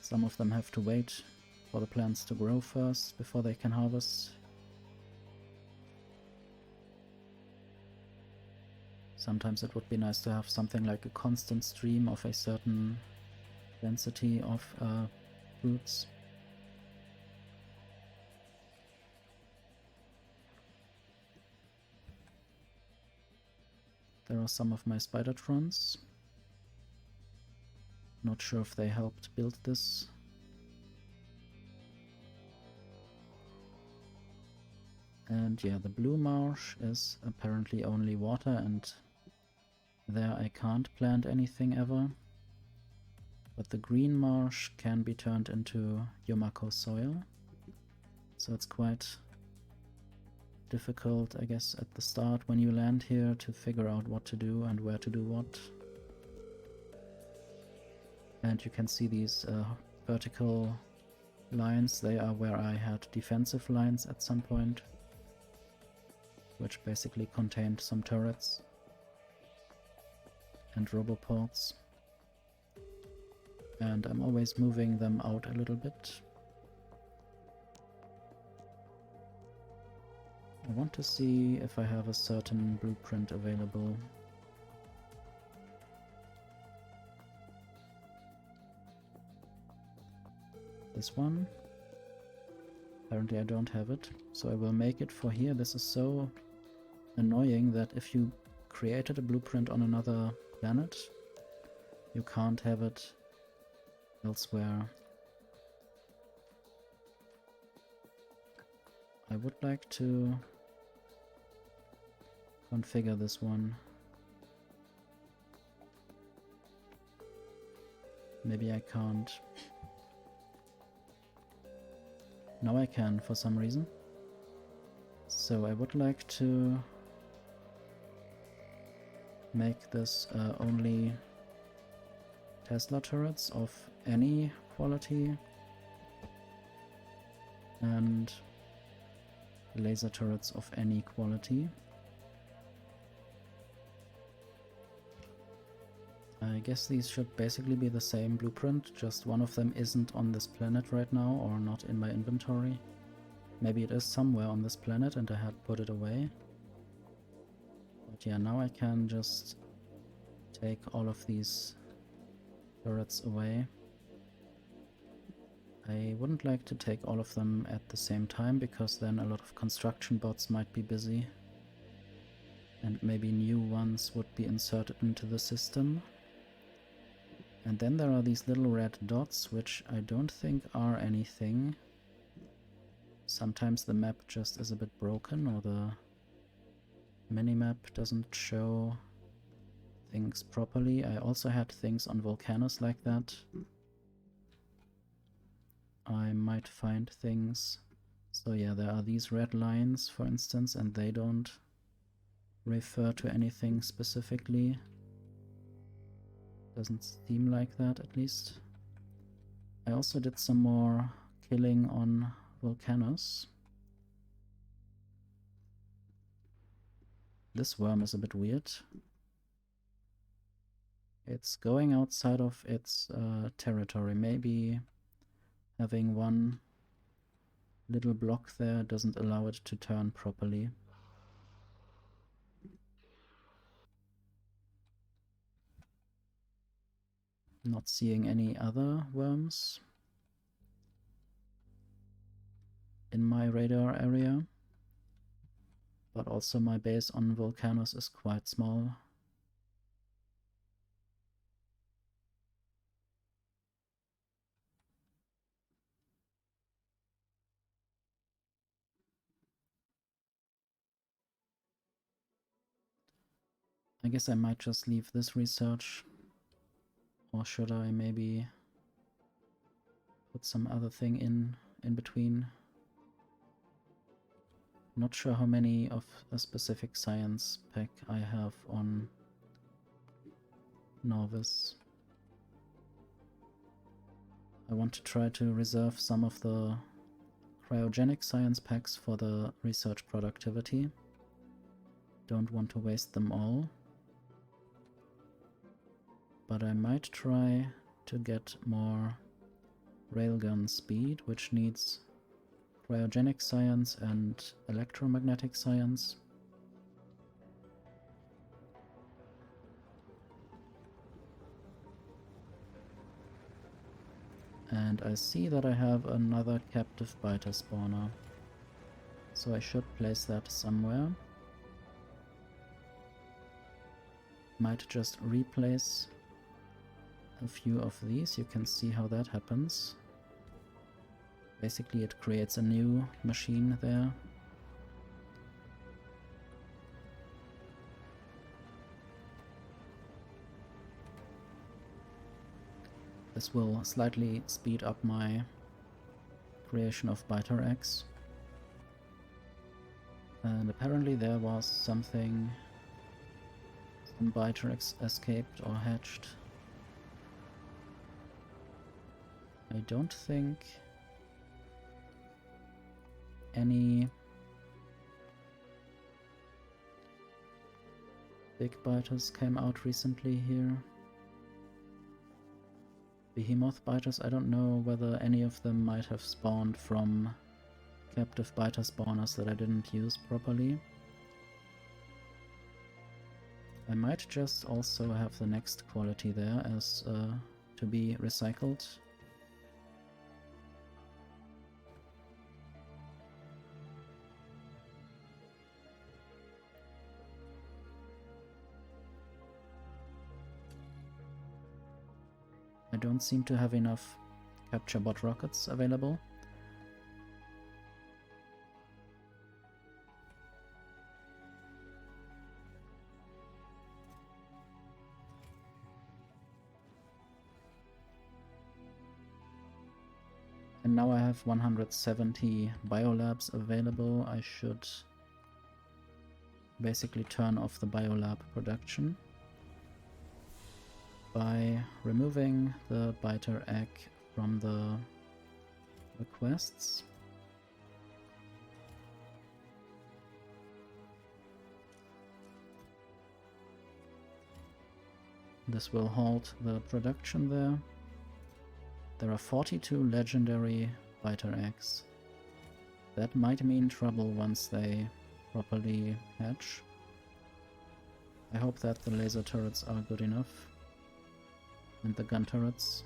Some of them have to wait for the plants to grow first before they can harvest. Sometimes it would be nice to have something like a constant stream of a certain density of fruits. There are some of my Spidertrons. Not sure if they helped build this. And yeah, the blue marsh is apparently only water, and there I can't plant anything ever. But the green marsh can be turned into Yumako soil. So it's quite difficult, I guess, at the start when you land here to figure out what to do and where to do what. And you can see these vertical lines. They are where I had defensive lines at some point, which basically contained some turrets and roboports. And I'm always moving them out a little bit. I want to see if I have a certain blueprint available. This one. Apparently I don't have it, so I will make it for here. This is so annoying that if you created a blueprint on another planet, you can't have it elsewhere. I would like to configure this one. Maybe I can't. Now I can for some reason. So I would like to make this only Tesla turrets of any quality and laser turrets of any quality. I guess these should basically be the same blueprint, just one of them isn't on this planet right now or not in my inventory. Maybe it is somewhere on this planet and I had put it away. But yeah, now I can just take all of these turrets away. I wouldn't like to take all of them at the same time, because then a lot of construction bots might be busy. And maybe new ones would be inserted into the system. And then there are these little red dots, which I don't think are anything. Sometimes the map just is a bit broken, or the minimap doesn't show things properly. I also had things on volcanoes like that. I might find things. So yeah, there are these red lines, for instance, and they don't refer to anything specifically. Doesn't seem like that, at least. I also did some more killing on volcanoes. This worm is a bit weird. It's going outside of its territory. Maybe having one little block there doesn't allow it to turn properly. Not seeing any other worms in my radar area, but also my base on volcanoes is quite small. I guess I might just leave this research, or should I maybe put some other thing in between? Not sure how many of a specific science pack I have on Novice. I want to try to reserve some of the cryogenic science packs for the research productivity. Don't want to waste them all. But I might try to get more railgun speed, which needs cryogenic science and electromagnetic science. And I see that I have another captive biter spawner, so I should place that somewhere. Might just replace a few of these. You can see how that happens. Basically it creates a new machine there. This will slightly speed up my creation of biter eggs. And apparently there was something, some biter eggs escaped or hatched. I don't think any big biters came out recently here. Behemoth biters, I don't know whether any of them might have spawned from captive biter spawners that I didn't use properly. I might just also have the next quality there as to be recycled. I don't seem to have enough capture bot rockets available. now I have 170 biolabs available. I should basically turn off the biolab production by removing the biter egg from the requests. This will halt the production there. There are 42 legendary biter eggs. That might mean trouble once they properly hatch. I hope that the laser turrets are good enough. And the gun turrets.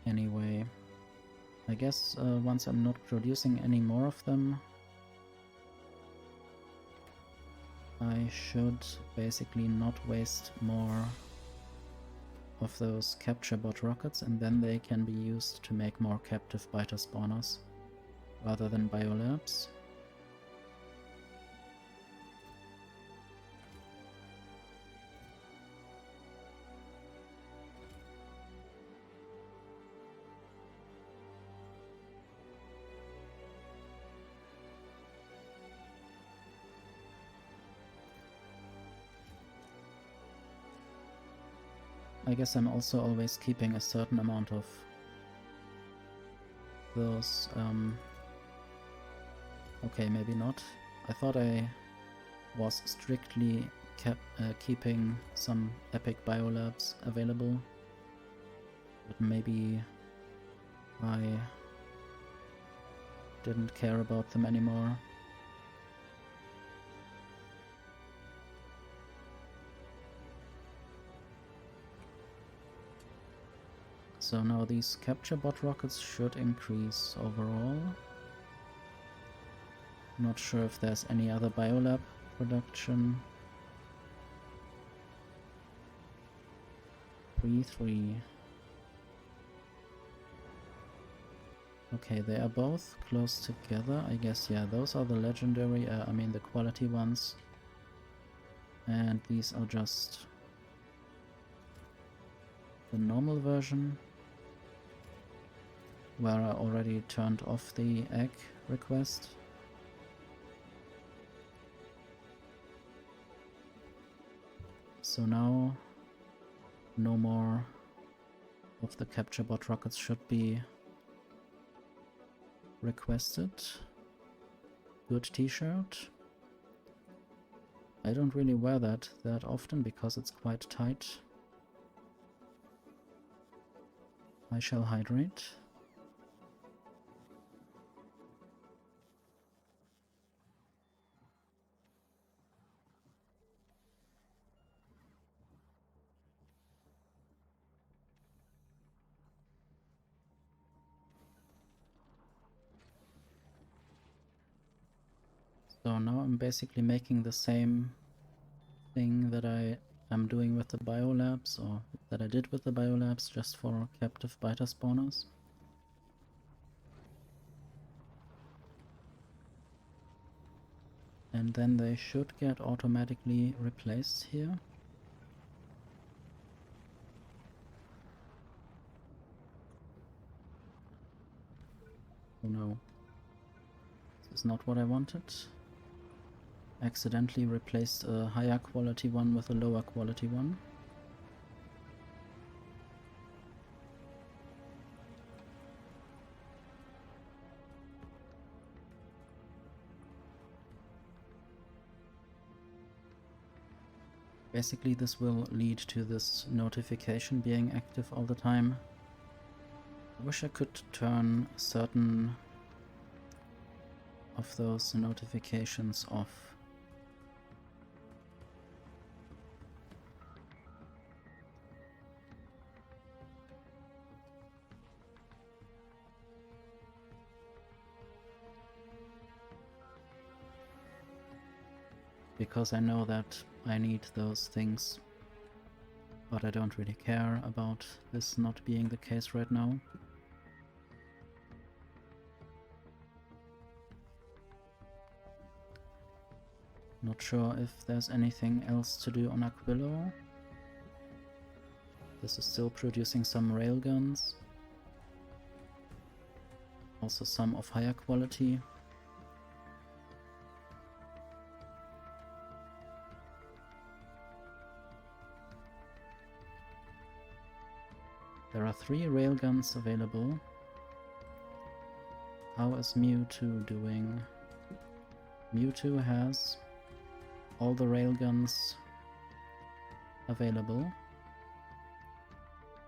Anyway, I guess once I'm not producing any more of them, I should basically not waste more of those capture bot rockets, and then they can be used to make more captive biter spawners rather than biolabs. I guess I'm also always keeping a certain amount of those, okay, maybe not. I thought I was strictly keeping some epic biolabs available, but maybe I didn't care about them anymore. So now these capture bot rockets should increase overall. Not sure if there's any other biolab production. 3-3. Okay, they are both close together. I guess, yeah, those are the legendary, I mean the quality ones. And these are just the normal version, where I already turned off the egg request. So now no more of the capture bot rockets should be requested. Good t-shirt. I don't really wear that often because it's quite tight. I shall hydrate. So now I'm basically making the same thing that I am doing with the biolabs, or that I did with the biolabs, just for captive biter spawners. And then they should get automatically replaced here. Oh no. This is not what I wanted. Accidentally replaced a higher quality one with a lower quality one. Basically this will lead to this notification being active all the time. I wish I could turn certain of those notifications off. Because I know that I need those things, but I don't really care about this not being the case right now. Not sure if there's anything else to do on Aquilo. This is still producing some railguns. Also some of higher quality. There are 3 railguns available. How is Mewtwo doing? Mewtwo has all the railguns available.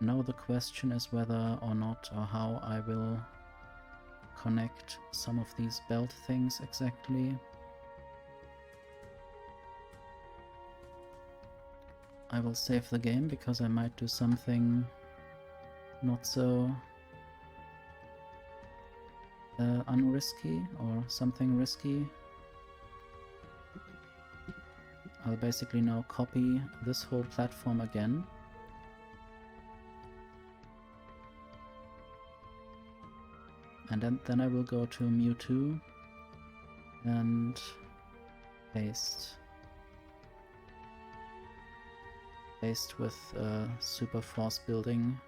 Now the question is whether or not or how I will connect some of these belt things exactly. I will save the game because I might do something not so unrisky or something risky. I'll basically now copy this whole platform again. And then I will go to Mewtwo and paste. Paste with super force building.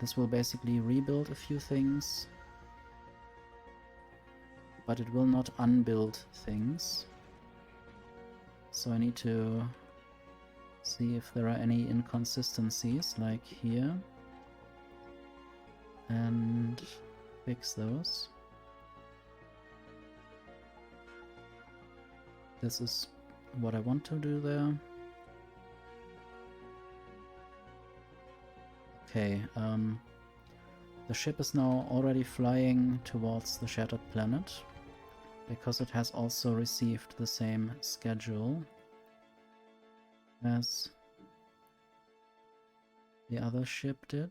This will basically rebuild a few things, but it will not unbuild things. So I need to see if there are any inconsistencies, like here, and fix those. This is what I want to do there. Okay, the ship is now already flying towards the Shattered Planet, because it has also received the same schedule as the other ship did.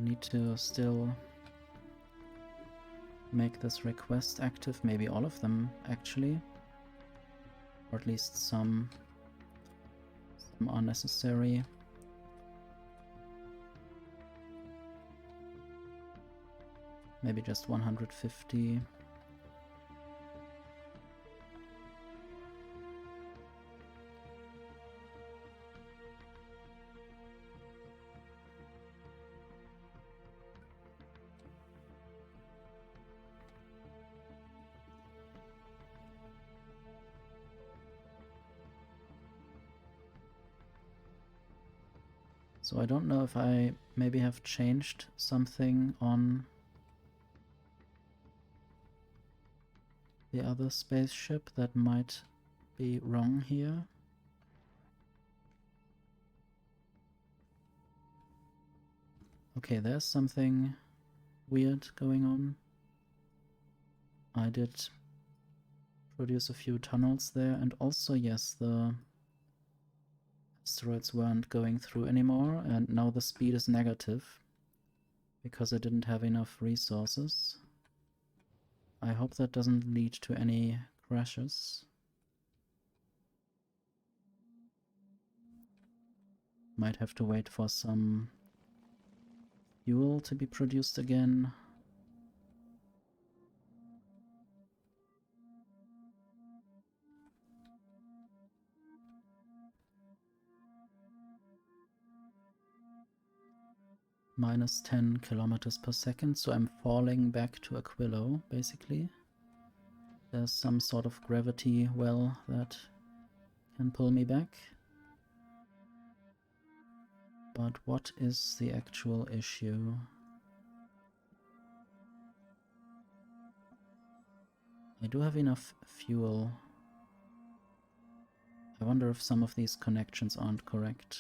Need to still make this request active, maybe all of them actually, or at least some are necessary. Maybe just 150. So I don't know if I maybe have changed something on the other spaceship that might be wrong here. Okay, there's something weird going on. I did produce a few tunnels there, and also, yes, the asteroids weren't going through anymore, and now the speed is negative because I didn't have enough resources. I hope that doesn't lead to any crashes. Might have to wait for some fuel to be produced again. Minus 10 kilometers per second, so I'm falling back to Aquilo, basically. There's some sort of gravity well that can pull me back. But what is the actual issue? I do have enough fuel. I wonder if some of these connections aren't correct.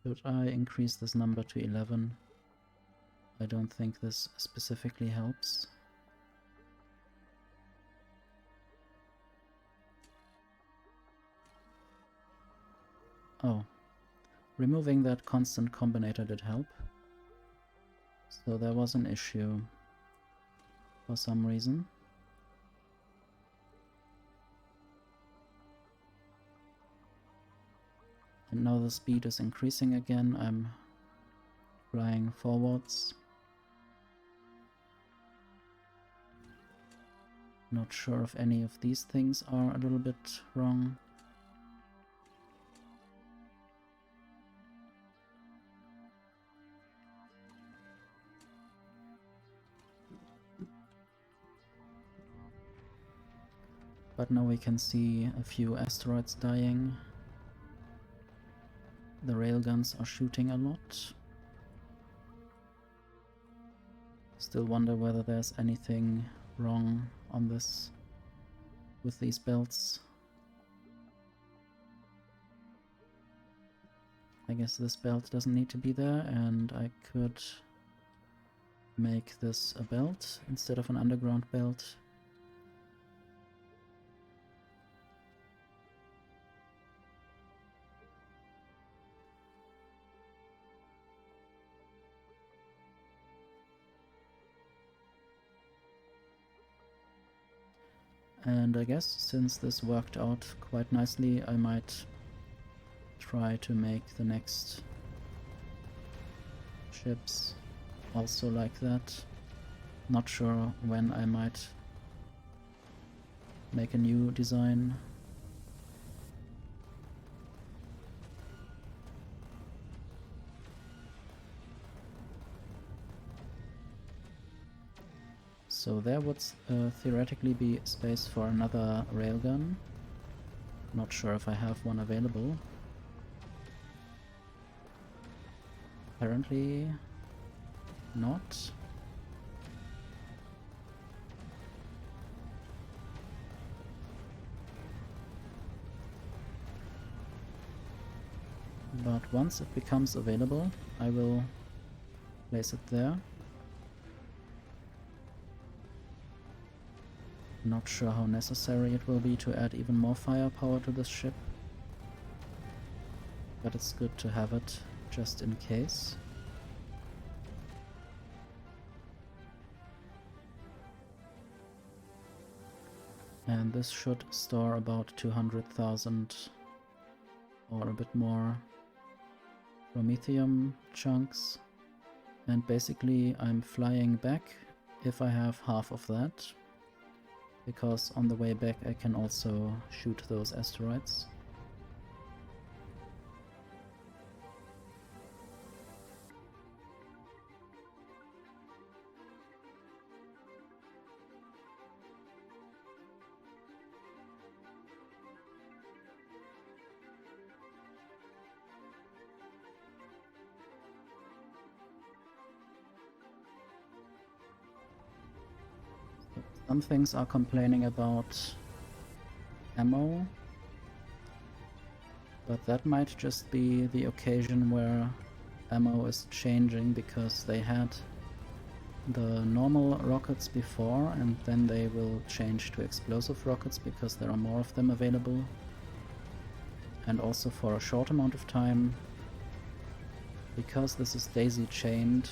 Should I increase this number to 11? I don't think this specifically helps. Oh, removing that constant combinator did help. So there was an issue for some reason. And now the speed is increasing again. I'm flying forwards. Not sure if any of these things are a little bit wrong. But now we can see a few asteroids dying. The railguns are shooting a lot. Still wonder whether there's anything wrong on this with these belts. I guess this belt doesn't need to be there, and I could make this a belt instead of an underground belt. And I guess since this worked out quite nicely, I might try to make the next ships also like that. Not sure when I might make a new design. So there would theoretically be space for another railgun. Not sure if I have one available. Apparently not. But once it becomes available, I will place it there. Not sure how necessary it will be to add even more firepower to this ship, but it's good to have it just in case. And this should store about 200,000 or a bit more Promethium chunks. And basically I'm flying back if I have half of that, because on the way back I can also shoot those asteroids. Some things are complaining about ammo, but that might just be the occasion where ammo is changing, because they had the normal rockets before and then they will change to explosive rockets because there are more of them available. And also for a short amount of time, because this is daisy chained,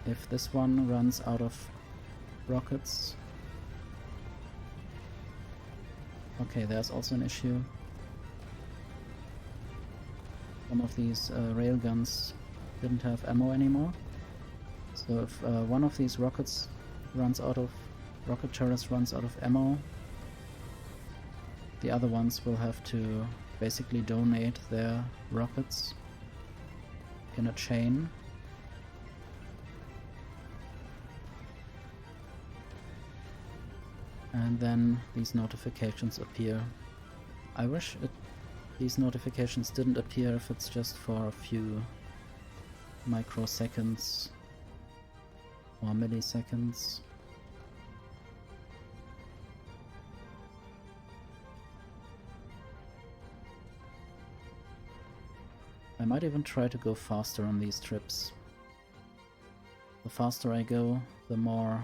if this one runs out of rockets. Okay, there's also an issue. Some of these railguns didn't have ammo anymore. So if one of these rocket turrets runs out of ammo, the other ones will have to basically donate their rockets in a chain. And then these notifications appear. I wish these notifications didn't appear if it's just for a few microseconds or milliseconds. I might even try to go faster on these trips. The faster I go, the more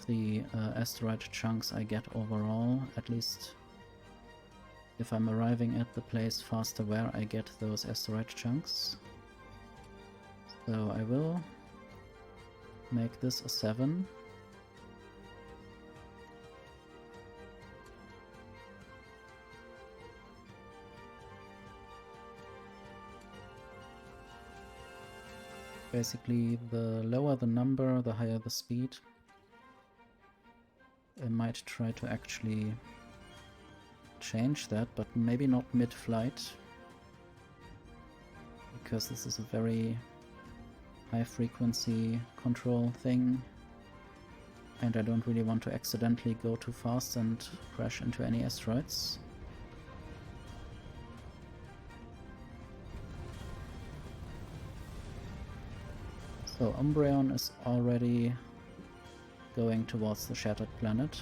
the asteroid chunks I get overall, at least if I'm arriving at the place faster where I get those asteroid chunks. So I will make this a 7. Basically, the lower the number, the higher the speed. I might try to actually change that, but maybe not mid-flight, because this is a very high frequency control thing, and I don't really want to accidentally go too fast and crash into any asteroids. So Umbreon is already going towards the Shattered Planet.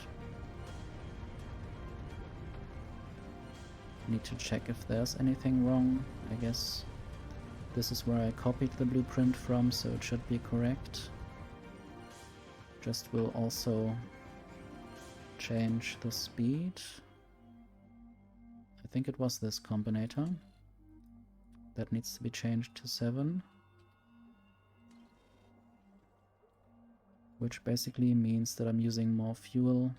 Need to check if there's anything wrong. I guess this is where I copied the blueprint from, so it should be correct. Just will also change the speed. I think it was this combinator. That needs to be changed to 7. Which basically means that I'm using more fuel.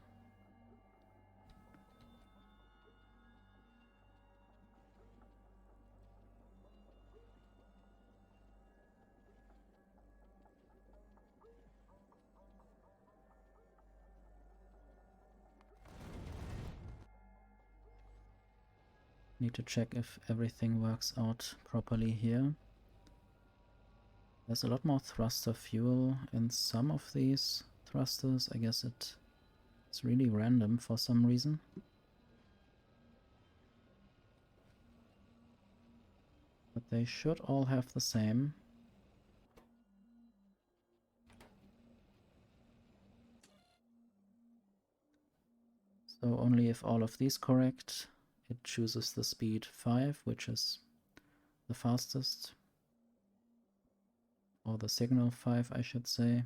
Need to check if everything works out properly here. There's a lot more thruster fuel in some of these thrusters. I guess it's really random for some reason. But they should all have the same. So only if all of these correct, it chooses the speed 5, which is the fastest. Or the signal 5, I should say.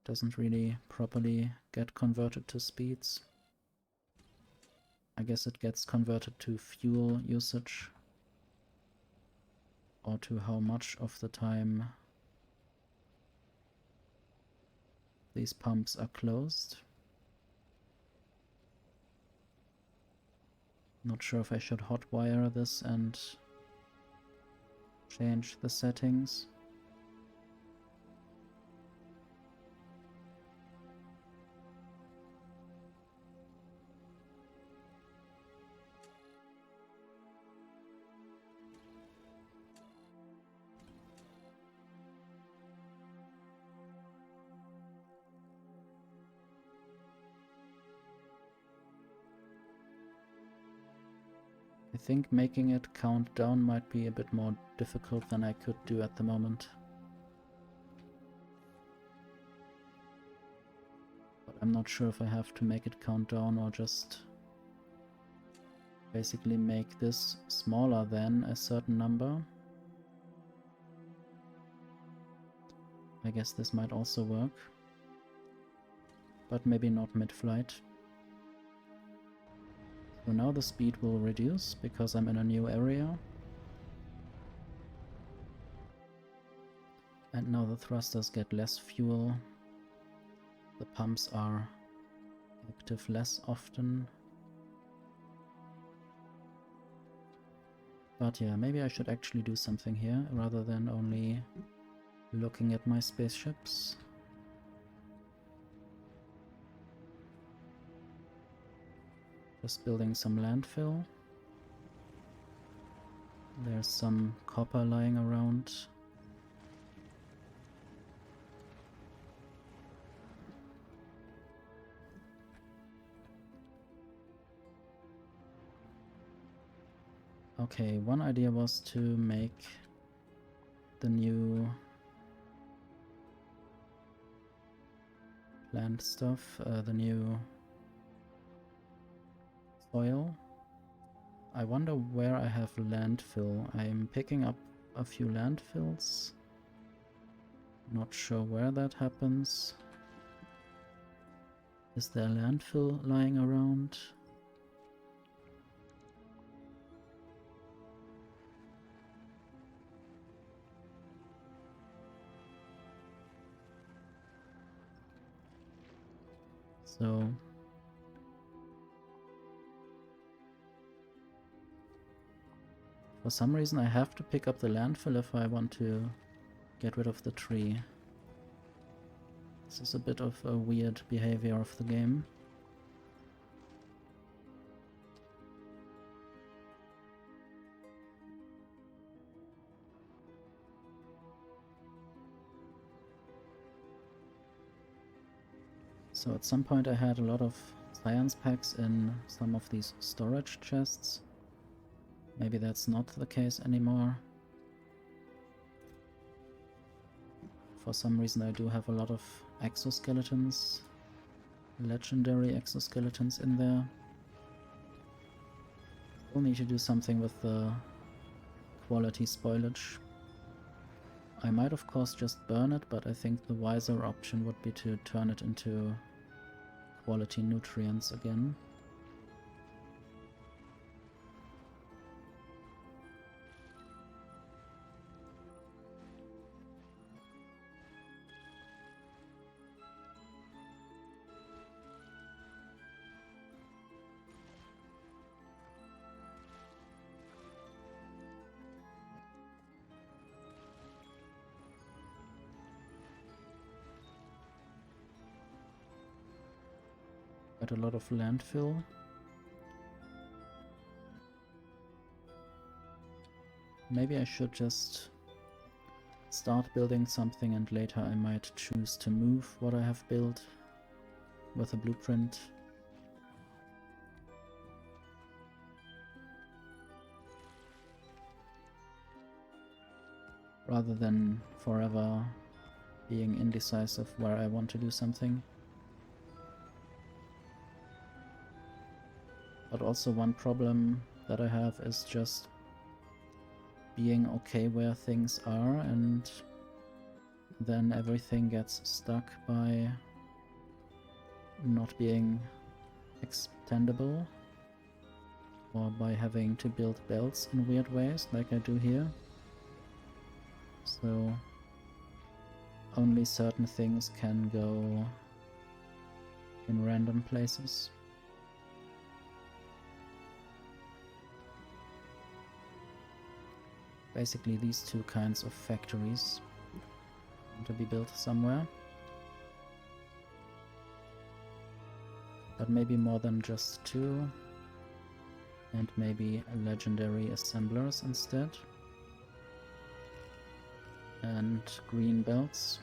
Doesn't really properly get converted to speeds. I guess it gets converted to fuel usage. Or to how much of the time these pumps are closed. Not sure if I should hotwire this and change the settings. I think making it count down might be a bit more difficult than I could do at the moment. But I'm not sure if I have to make it count down or just basically make this smaller than a certain number. I guess this might also work. But maybe not mid-flight. So now the speed will reduce because I'm in a new area. And now the thrusters get less fuel. The pumps are active less often. But yeah, maybe I should actually do something here rather than only looking at my spaceships. Just building some landfill. There's some copper lying around. Okay, one idea was to make the new plant stuff, the new soil. I wonder where I have landfill. I'm picking up a few landfills. Not sure where that happens. Is there landfill lying around? So for some reason I have to pick up the landfill if I want to get rid of the tree. This is a bit of a weird behavior of the game. So at some point I had a lot of science packs in some of these storage chests. Maybe that's not the case anymore. For some reason I do have a lot of exoskeletons, legendary exoskeletons in there. We'll need to do something with the quality spoilage. I might of course just burn it, but I think the wiser option would be to turn it into quality nutrients again. Got a lot of landfill. Maybe I should just start building something and later I might choose to move what I have built with a blueprint. Rather than forever being indecisive where I want to do something. But also one problem that I have is just being okay where things are, and then everything gets stuck by not being extendable, or by having to build belts in weird ways like I do here. So only certain things can go in random places. Basically these two kinds of factories want to be built somewhere. But maybe more than just two. And maybe legendary assemblers instead. And green belts.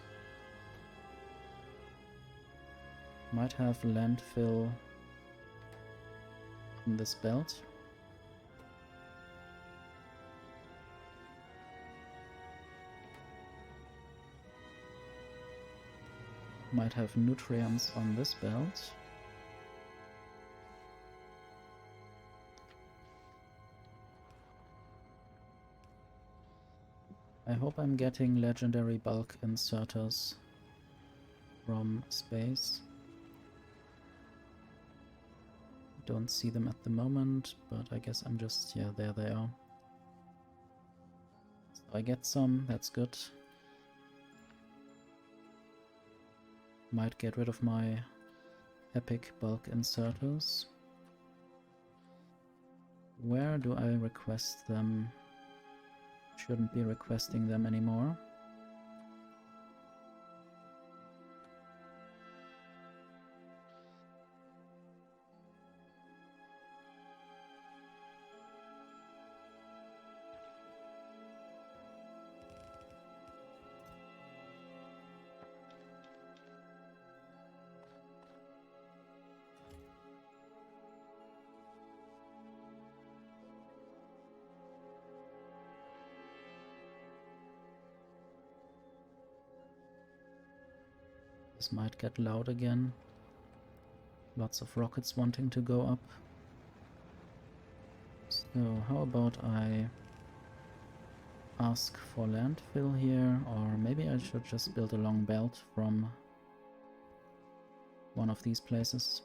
Might have landfill on this belt. Might have nutrients on this belt. I hope I'm getting legendary bulk inserters from space. Don't see them at the moment, but I guess I'm just, yeah, there they are. So I get some, that's good. Might get rid of my epic bulk inserters. Where do I request them? Shouldn't be requesting them anymore. This might get loud again. Lots of rockets wanting to go up. So how about I ask for landfill here, or maybe I should just build a long belt from one of these places.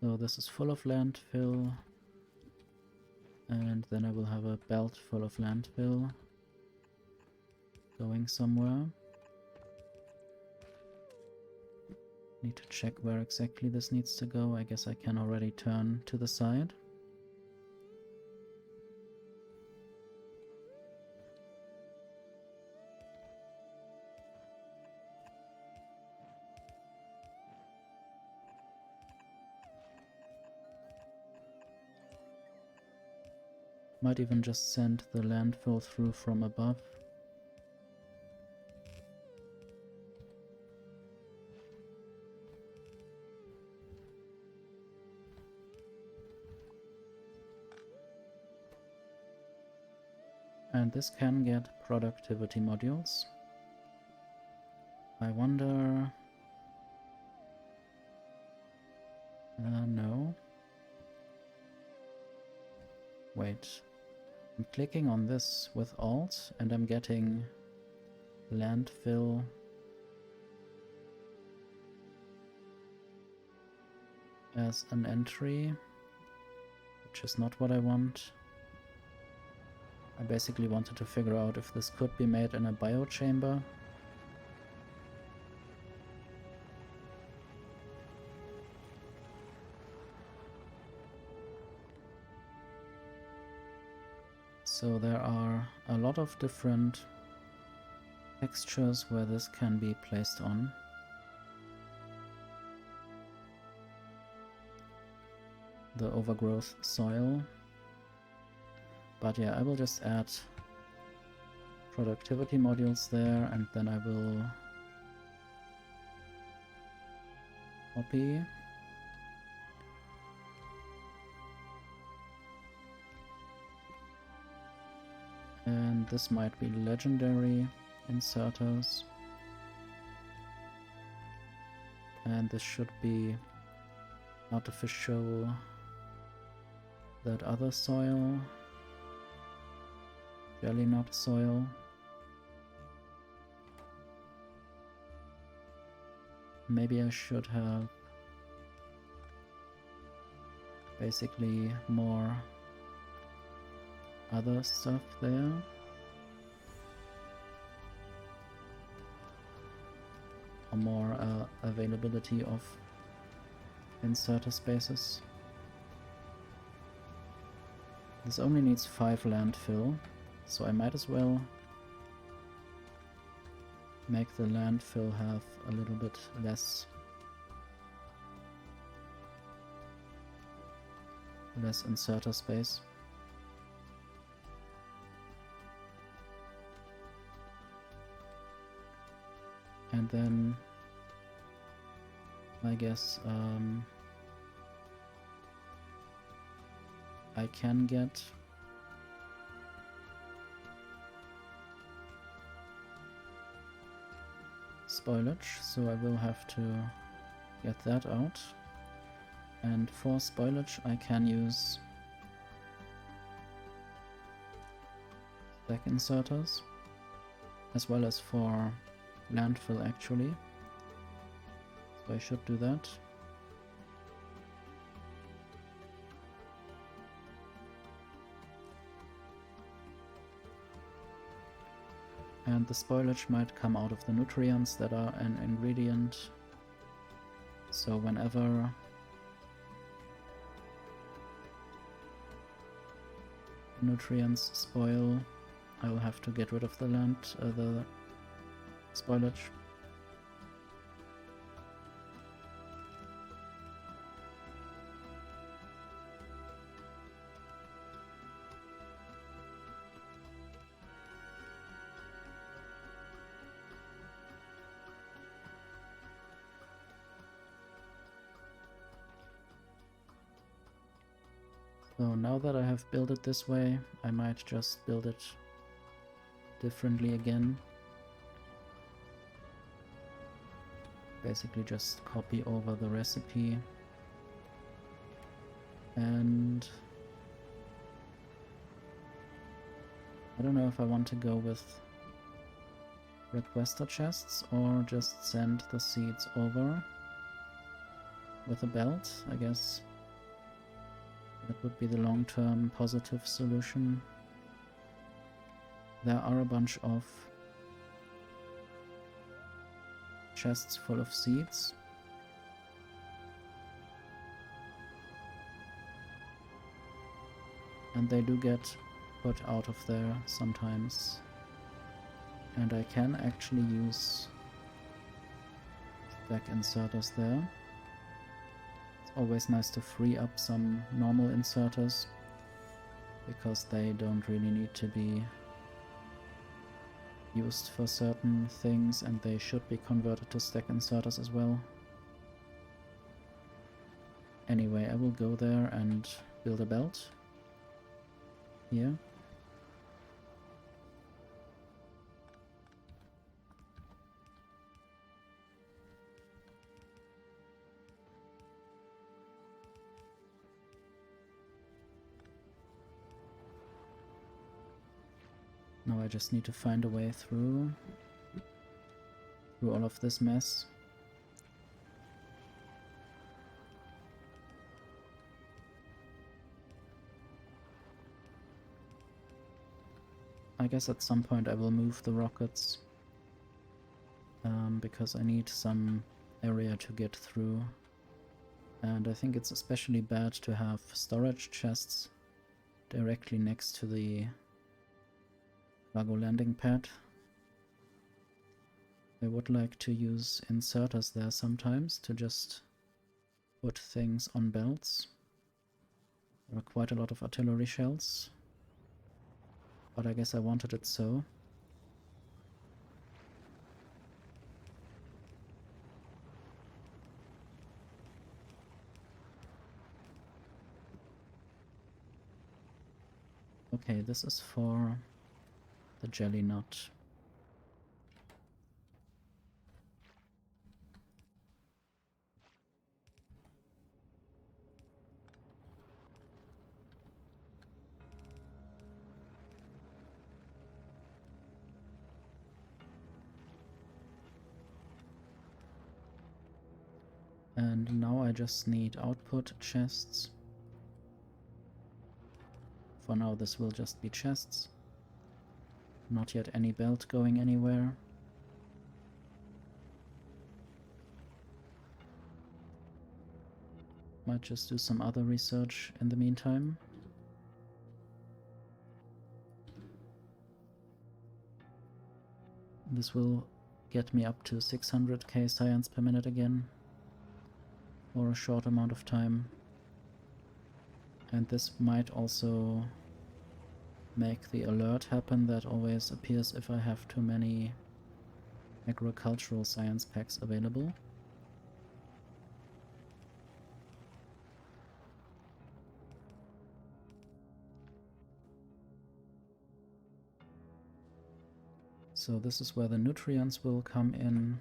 So this is full of landfill. And then I will have a belt full of landfill going somewhere. Need to check where exactly this needs to go. I guess I can already turn to the side. Might even just send the landfill through from above. And this can get productivity modules. I wonder... no. Wait. I'm clicking on this with Alt and I'm getting landfill as an entry, which is not what I want. I basically wanted to figure out if this could be made in a biochamber. So there are a lot of different textures where this can be placed on. The overgrowth soil. But yeah, I will just add productivity modules there, and then I will copy. And this might be legendary inserters. And this should be artificial, that other soil. Jelly nut soil. Maybe I should have basically more other stuff there. Or more availability of inserter spaces. This only needs 5 landfill. So I might as well make the landfill have a little bit less inserter space. And then I guess I can get spoilage, so I will have to get that out. And for spoilage I can use stack inserters, as well as for landfill actually. So I should do that. And the spoilage might come out of the nutrients that are an ingredient. So whenever nutrients spoil, I will have to get rid of the spoilage. So now that I have built it this way, I might just build it differently again. Basically just copy over the recipe. And I don't know if I want to go with requester chests or just send the seeds over with a belt. I guess That would be the long-term positive solution. There are a bunch of chests full of seeds. And they do get put out of there sometimes. And I can actually use back inserters there. It's always nice to free up some normal inserters, because they don't really need to be used for certain things, and they should be converted to stack inserters as well. Anyway, I will go there and build a belt here. Now I just need to find a way through all of this mess. I guess at some point I will move the rockets, because I need some area to get through. And I think it's especially bad to have storage chests directly next to the cargo landing pad. I would like to use inserters there sometimes to just put things on belts. There are quite a lot of artillery shells, but I guess I wanted it so. Okay, this is for the jelly nut. And now I just need output chests. For now this will just be chests. Not yet any belt going anywhere. Might just do some other research in the meantime. This will get me up to 600k science per minute again, for a short amount of time. And this might also make the alert happen that always appears if I have too many agricultural science packs available. So this is where the nutrients will come in.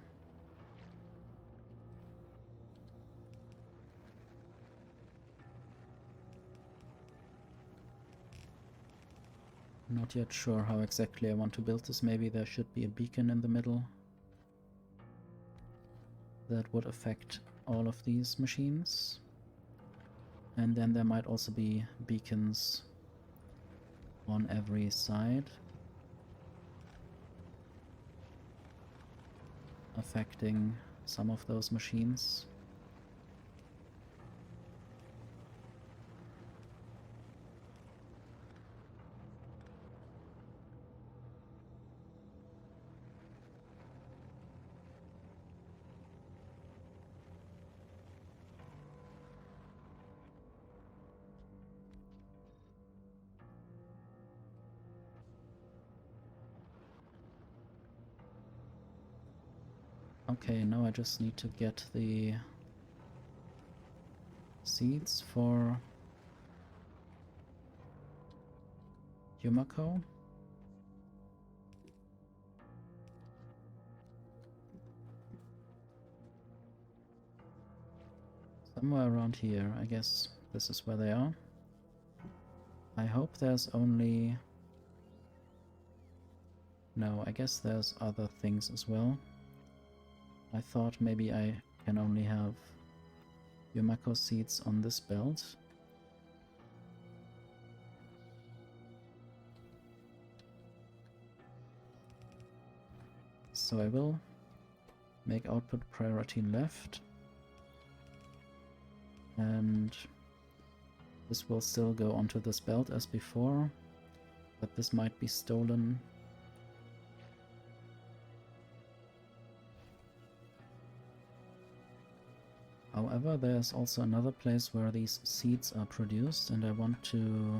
Not yet sure how exactly I want to build this. Maybe there should be a beacon in the middle. That would affect all of these machines. And then there might also be beacons on every side, affecting some of those machines. Okay, now I just need to get the seeds for Yumako. Somewhere around here, I guess this is where they are. I hope there's only... No, I guess there's other things as well. I thought maybe I can only have Yumako seeds on this belt. So I will make output priority left, and this will still go onto this belt as before, but this might be stolen. However, there's also another place where these seeds are produced, and I want to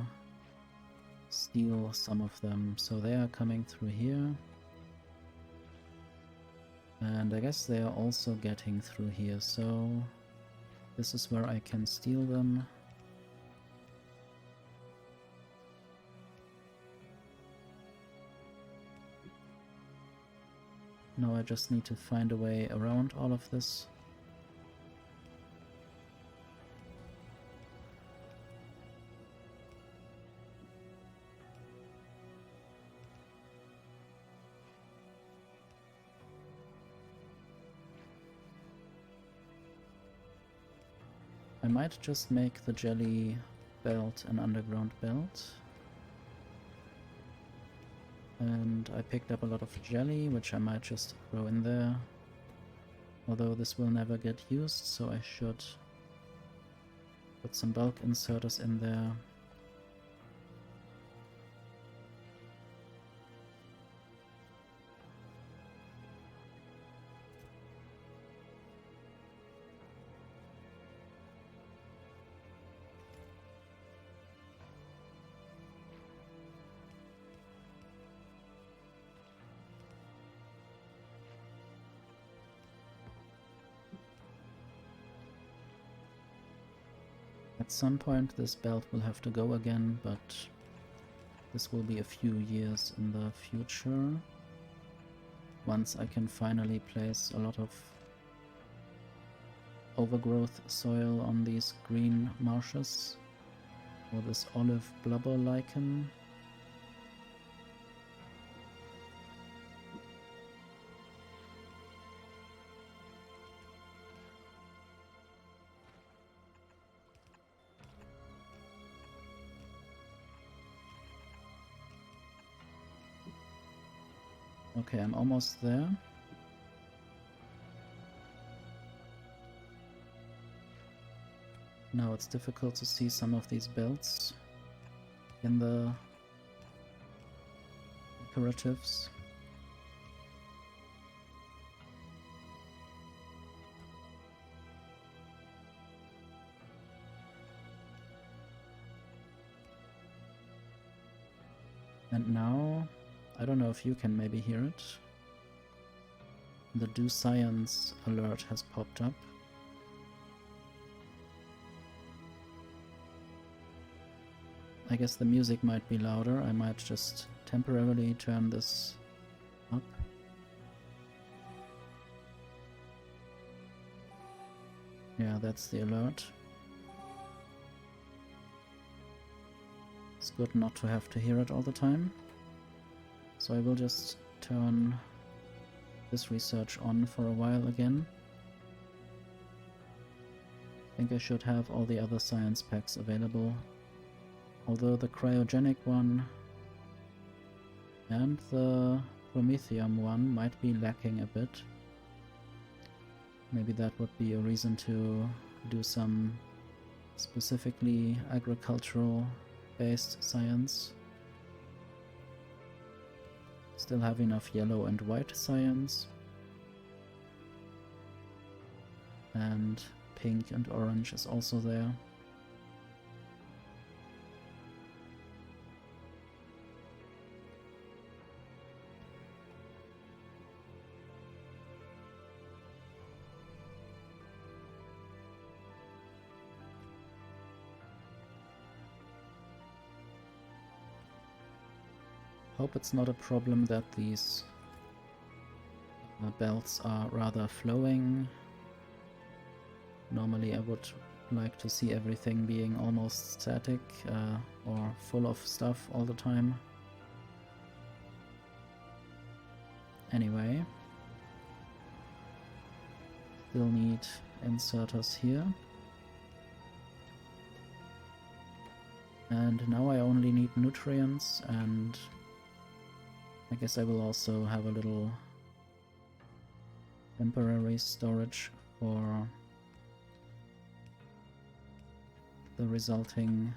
steal some of them. So they are coming through here. And I guess they are also getting through here, so this is where I can steal them. Now I just need to find a way around all of this. I might just make the jelly belt an underground belt. And I picked up a lot of jelly, which I might just throw in there. Although this will never get used, so I should put some bulk inserters in there. At some point this belt will have to go again, but this will be a few years in the future. Once I can finally place a lot of overgrowth soil on these green marshes, or this olive blubber lichen. Okay, I'm almost there. Now it's difficult to see some of these belts in the decoratives. And now, I don't know if you can maybe hear it. The Do Science alert has popped up. I guess the music might be louder. I might just temporarily turn this up. Yeah, that's the alert. It's good not to have to hear it all the time. So I will just turn this research on for a while again. I think I should have all the other science packs available. Although the cryogenic one and the promethium one might be lacking a bit. Maybe that would be a reason to do some specifically agricultural based science. Still have enough yellow and white science. And pink and orange is also there. Hope it's not a problem that these belts are rather flowing. Normally I would like to see everything being almost static or full of stuff all the time. Anyway, still need inserters here. And now I only need nutrients, and I guess I will also have a little temporary storage for the resulting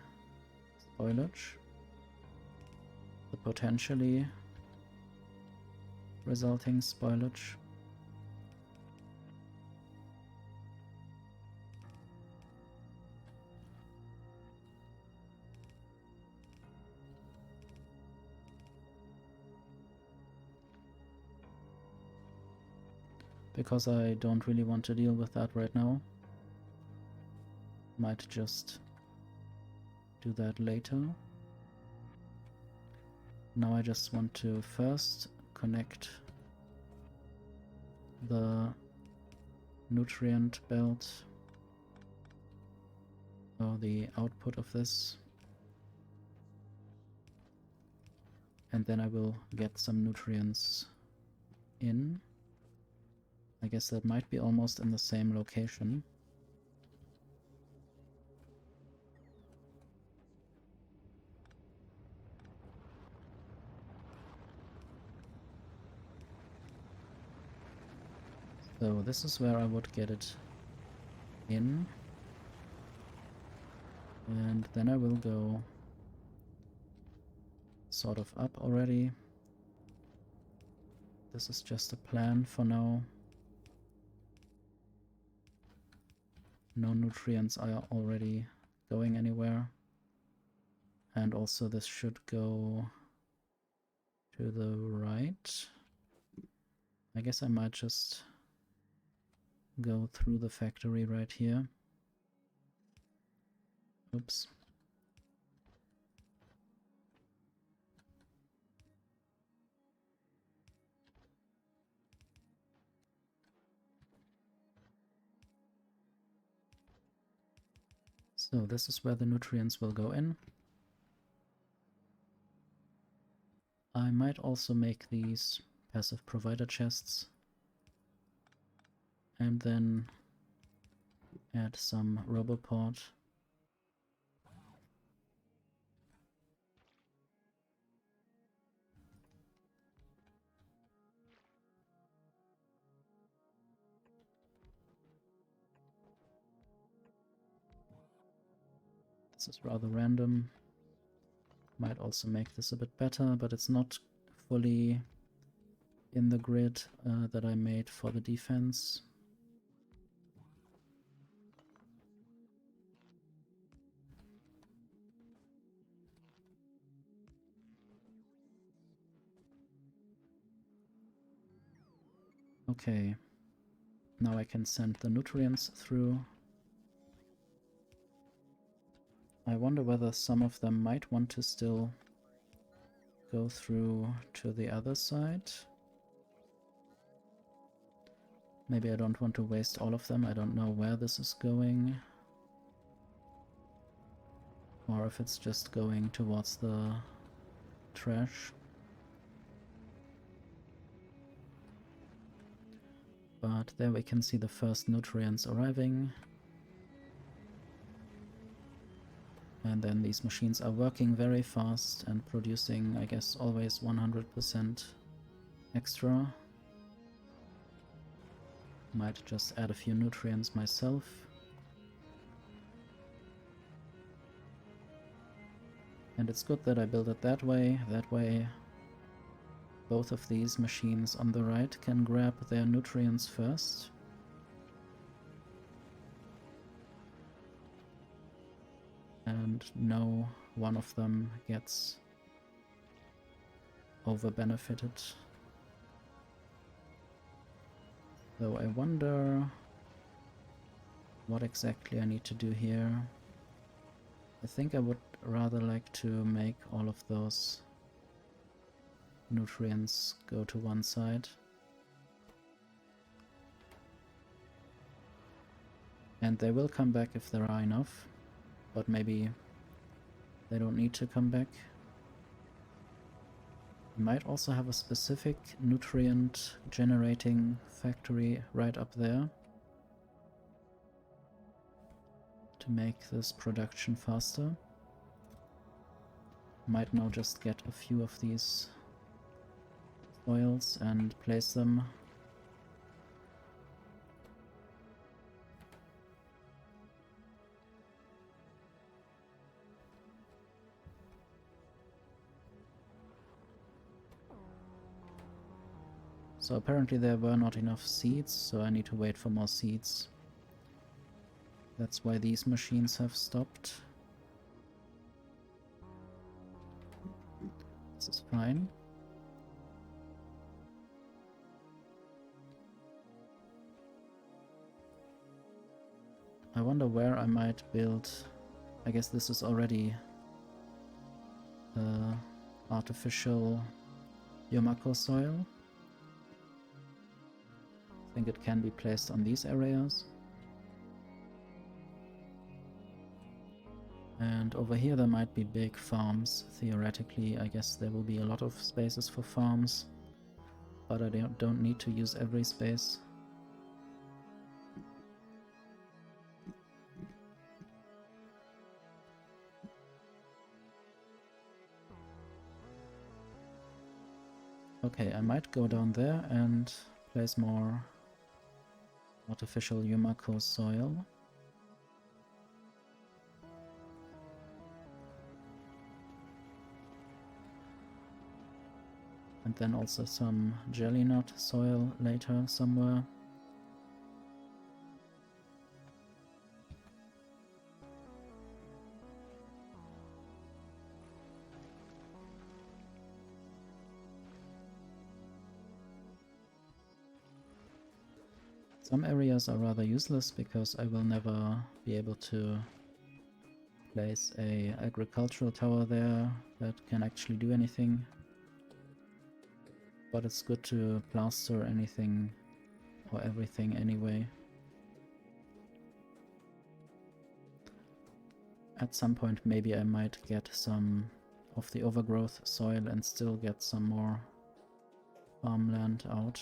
spoilage, the potentially resulting spoilage. Because I don't really want to deal with that right now. Might just do that later. Now I just want to first connect the nutrient belt, or the output of this, and then I will get some nutrients in. I guess that might be almost in the same location. So this is where I would get it in. And then I will go sort of up already. This is just a plan for now. No nutrients are already going anywhere. And also this should go to the right. I guess I might just go through the factory right here. Oops. So this is where the nutrients will go in. I might also make these passive provider chests and then add some Roboport. This is rather random. Might also make this a bit better, but it's not fully in the grid that I made for the defense. Okay, now I can send the nutrients through. I wonder whether some of them might want to still go through to the other side. Maybe I don't want to waste all of them. I don't know where this is going. Or if it's just going towards the trash. But there we can see the first nutrients arriving. And then these machines are working very fast and producing, I guess, always 100% extra. Might just add a few nutrients myself. And it's good that I build it that way. That way both of these machines on the right can grab their nutrients first. And no one of them gets over-benefited. Though I wonder what exactly I need to do here. I think I would rather like to make all of those nutrients go to one side. And they will come back if there are enough, but maybe they don't need to come back. We might also have a specific nutrient generating factory right up there to make this production faster. Might now just get a few of these oils and place them So apparently there were not enough seeds, so I need to wait for more seeds. That's why these machines have stopped. This is fine. I wonder where I might build. I guess this is already artificial Yomako soil. I think it can be placed on these areas. And over here there might be big farms. Theoretically, I guess there will be a lot of spaces for farms, but I don't need to use every space. Okay, I might go down there and place more artificial Yumako soil. And then also some jelly nut soil later somewhere. Some areas are rather useless because I will never be able to place a agricultural tower there that can actually do anything. But it's good to plaster anything or everything anyway. At some point maybe I might get some of the overgrowth soil and still get some more farmland out.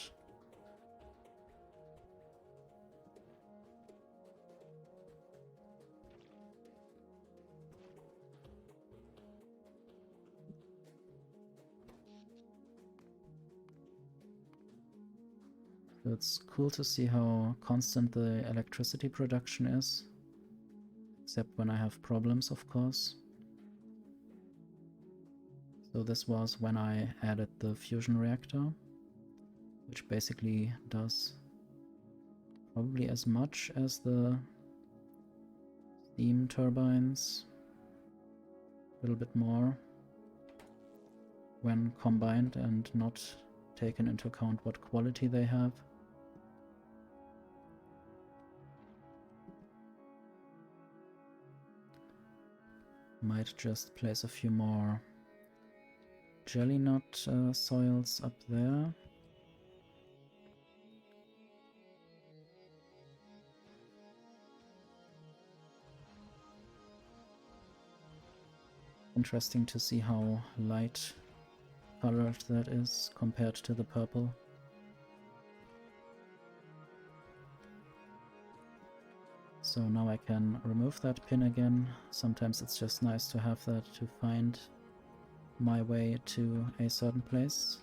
It's cool to see how constant the electricity production is, except when I have problems, of course. So this was when I added the fusion reactor, which basically does probably as much as the steam turbines, a little bit more, when combined and not taken into account what quality they have. Might just place a few more jelly nut soils up there. Interesting to see how light colored that is compared to the purple. So now I can remove that pin again. Sometimes it's just nice to have that to find my way to a certain place.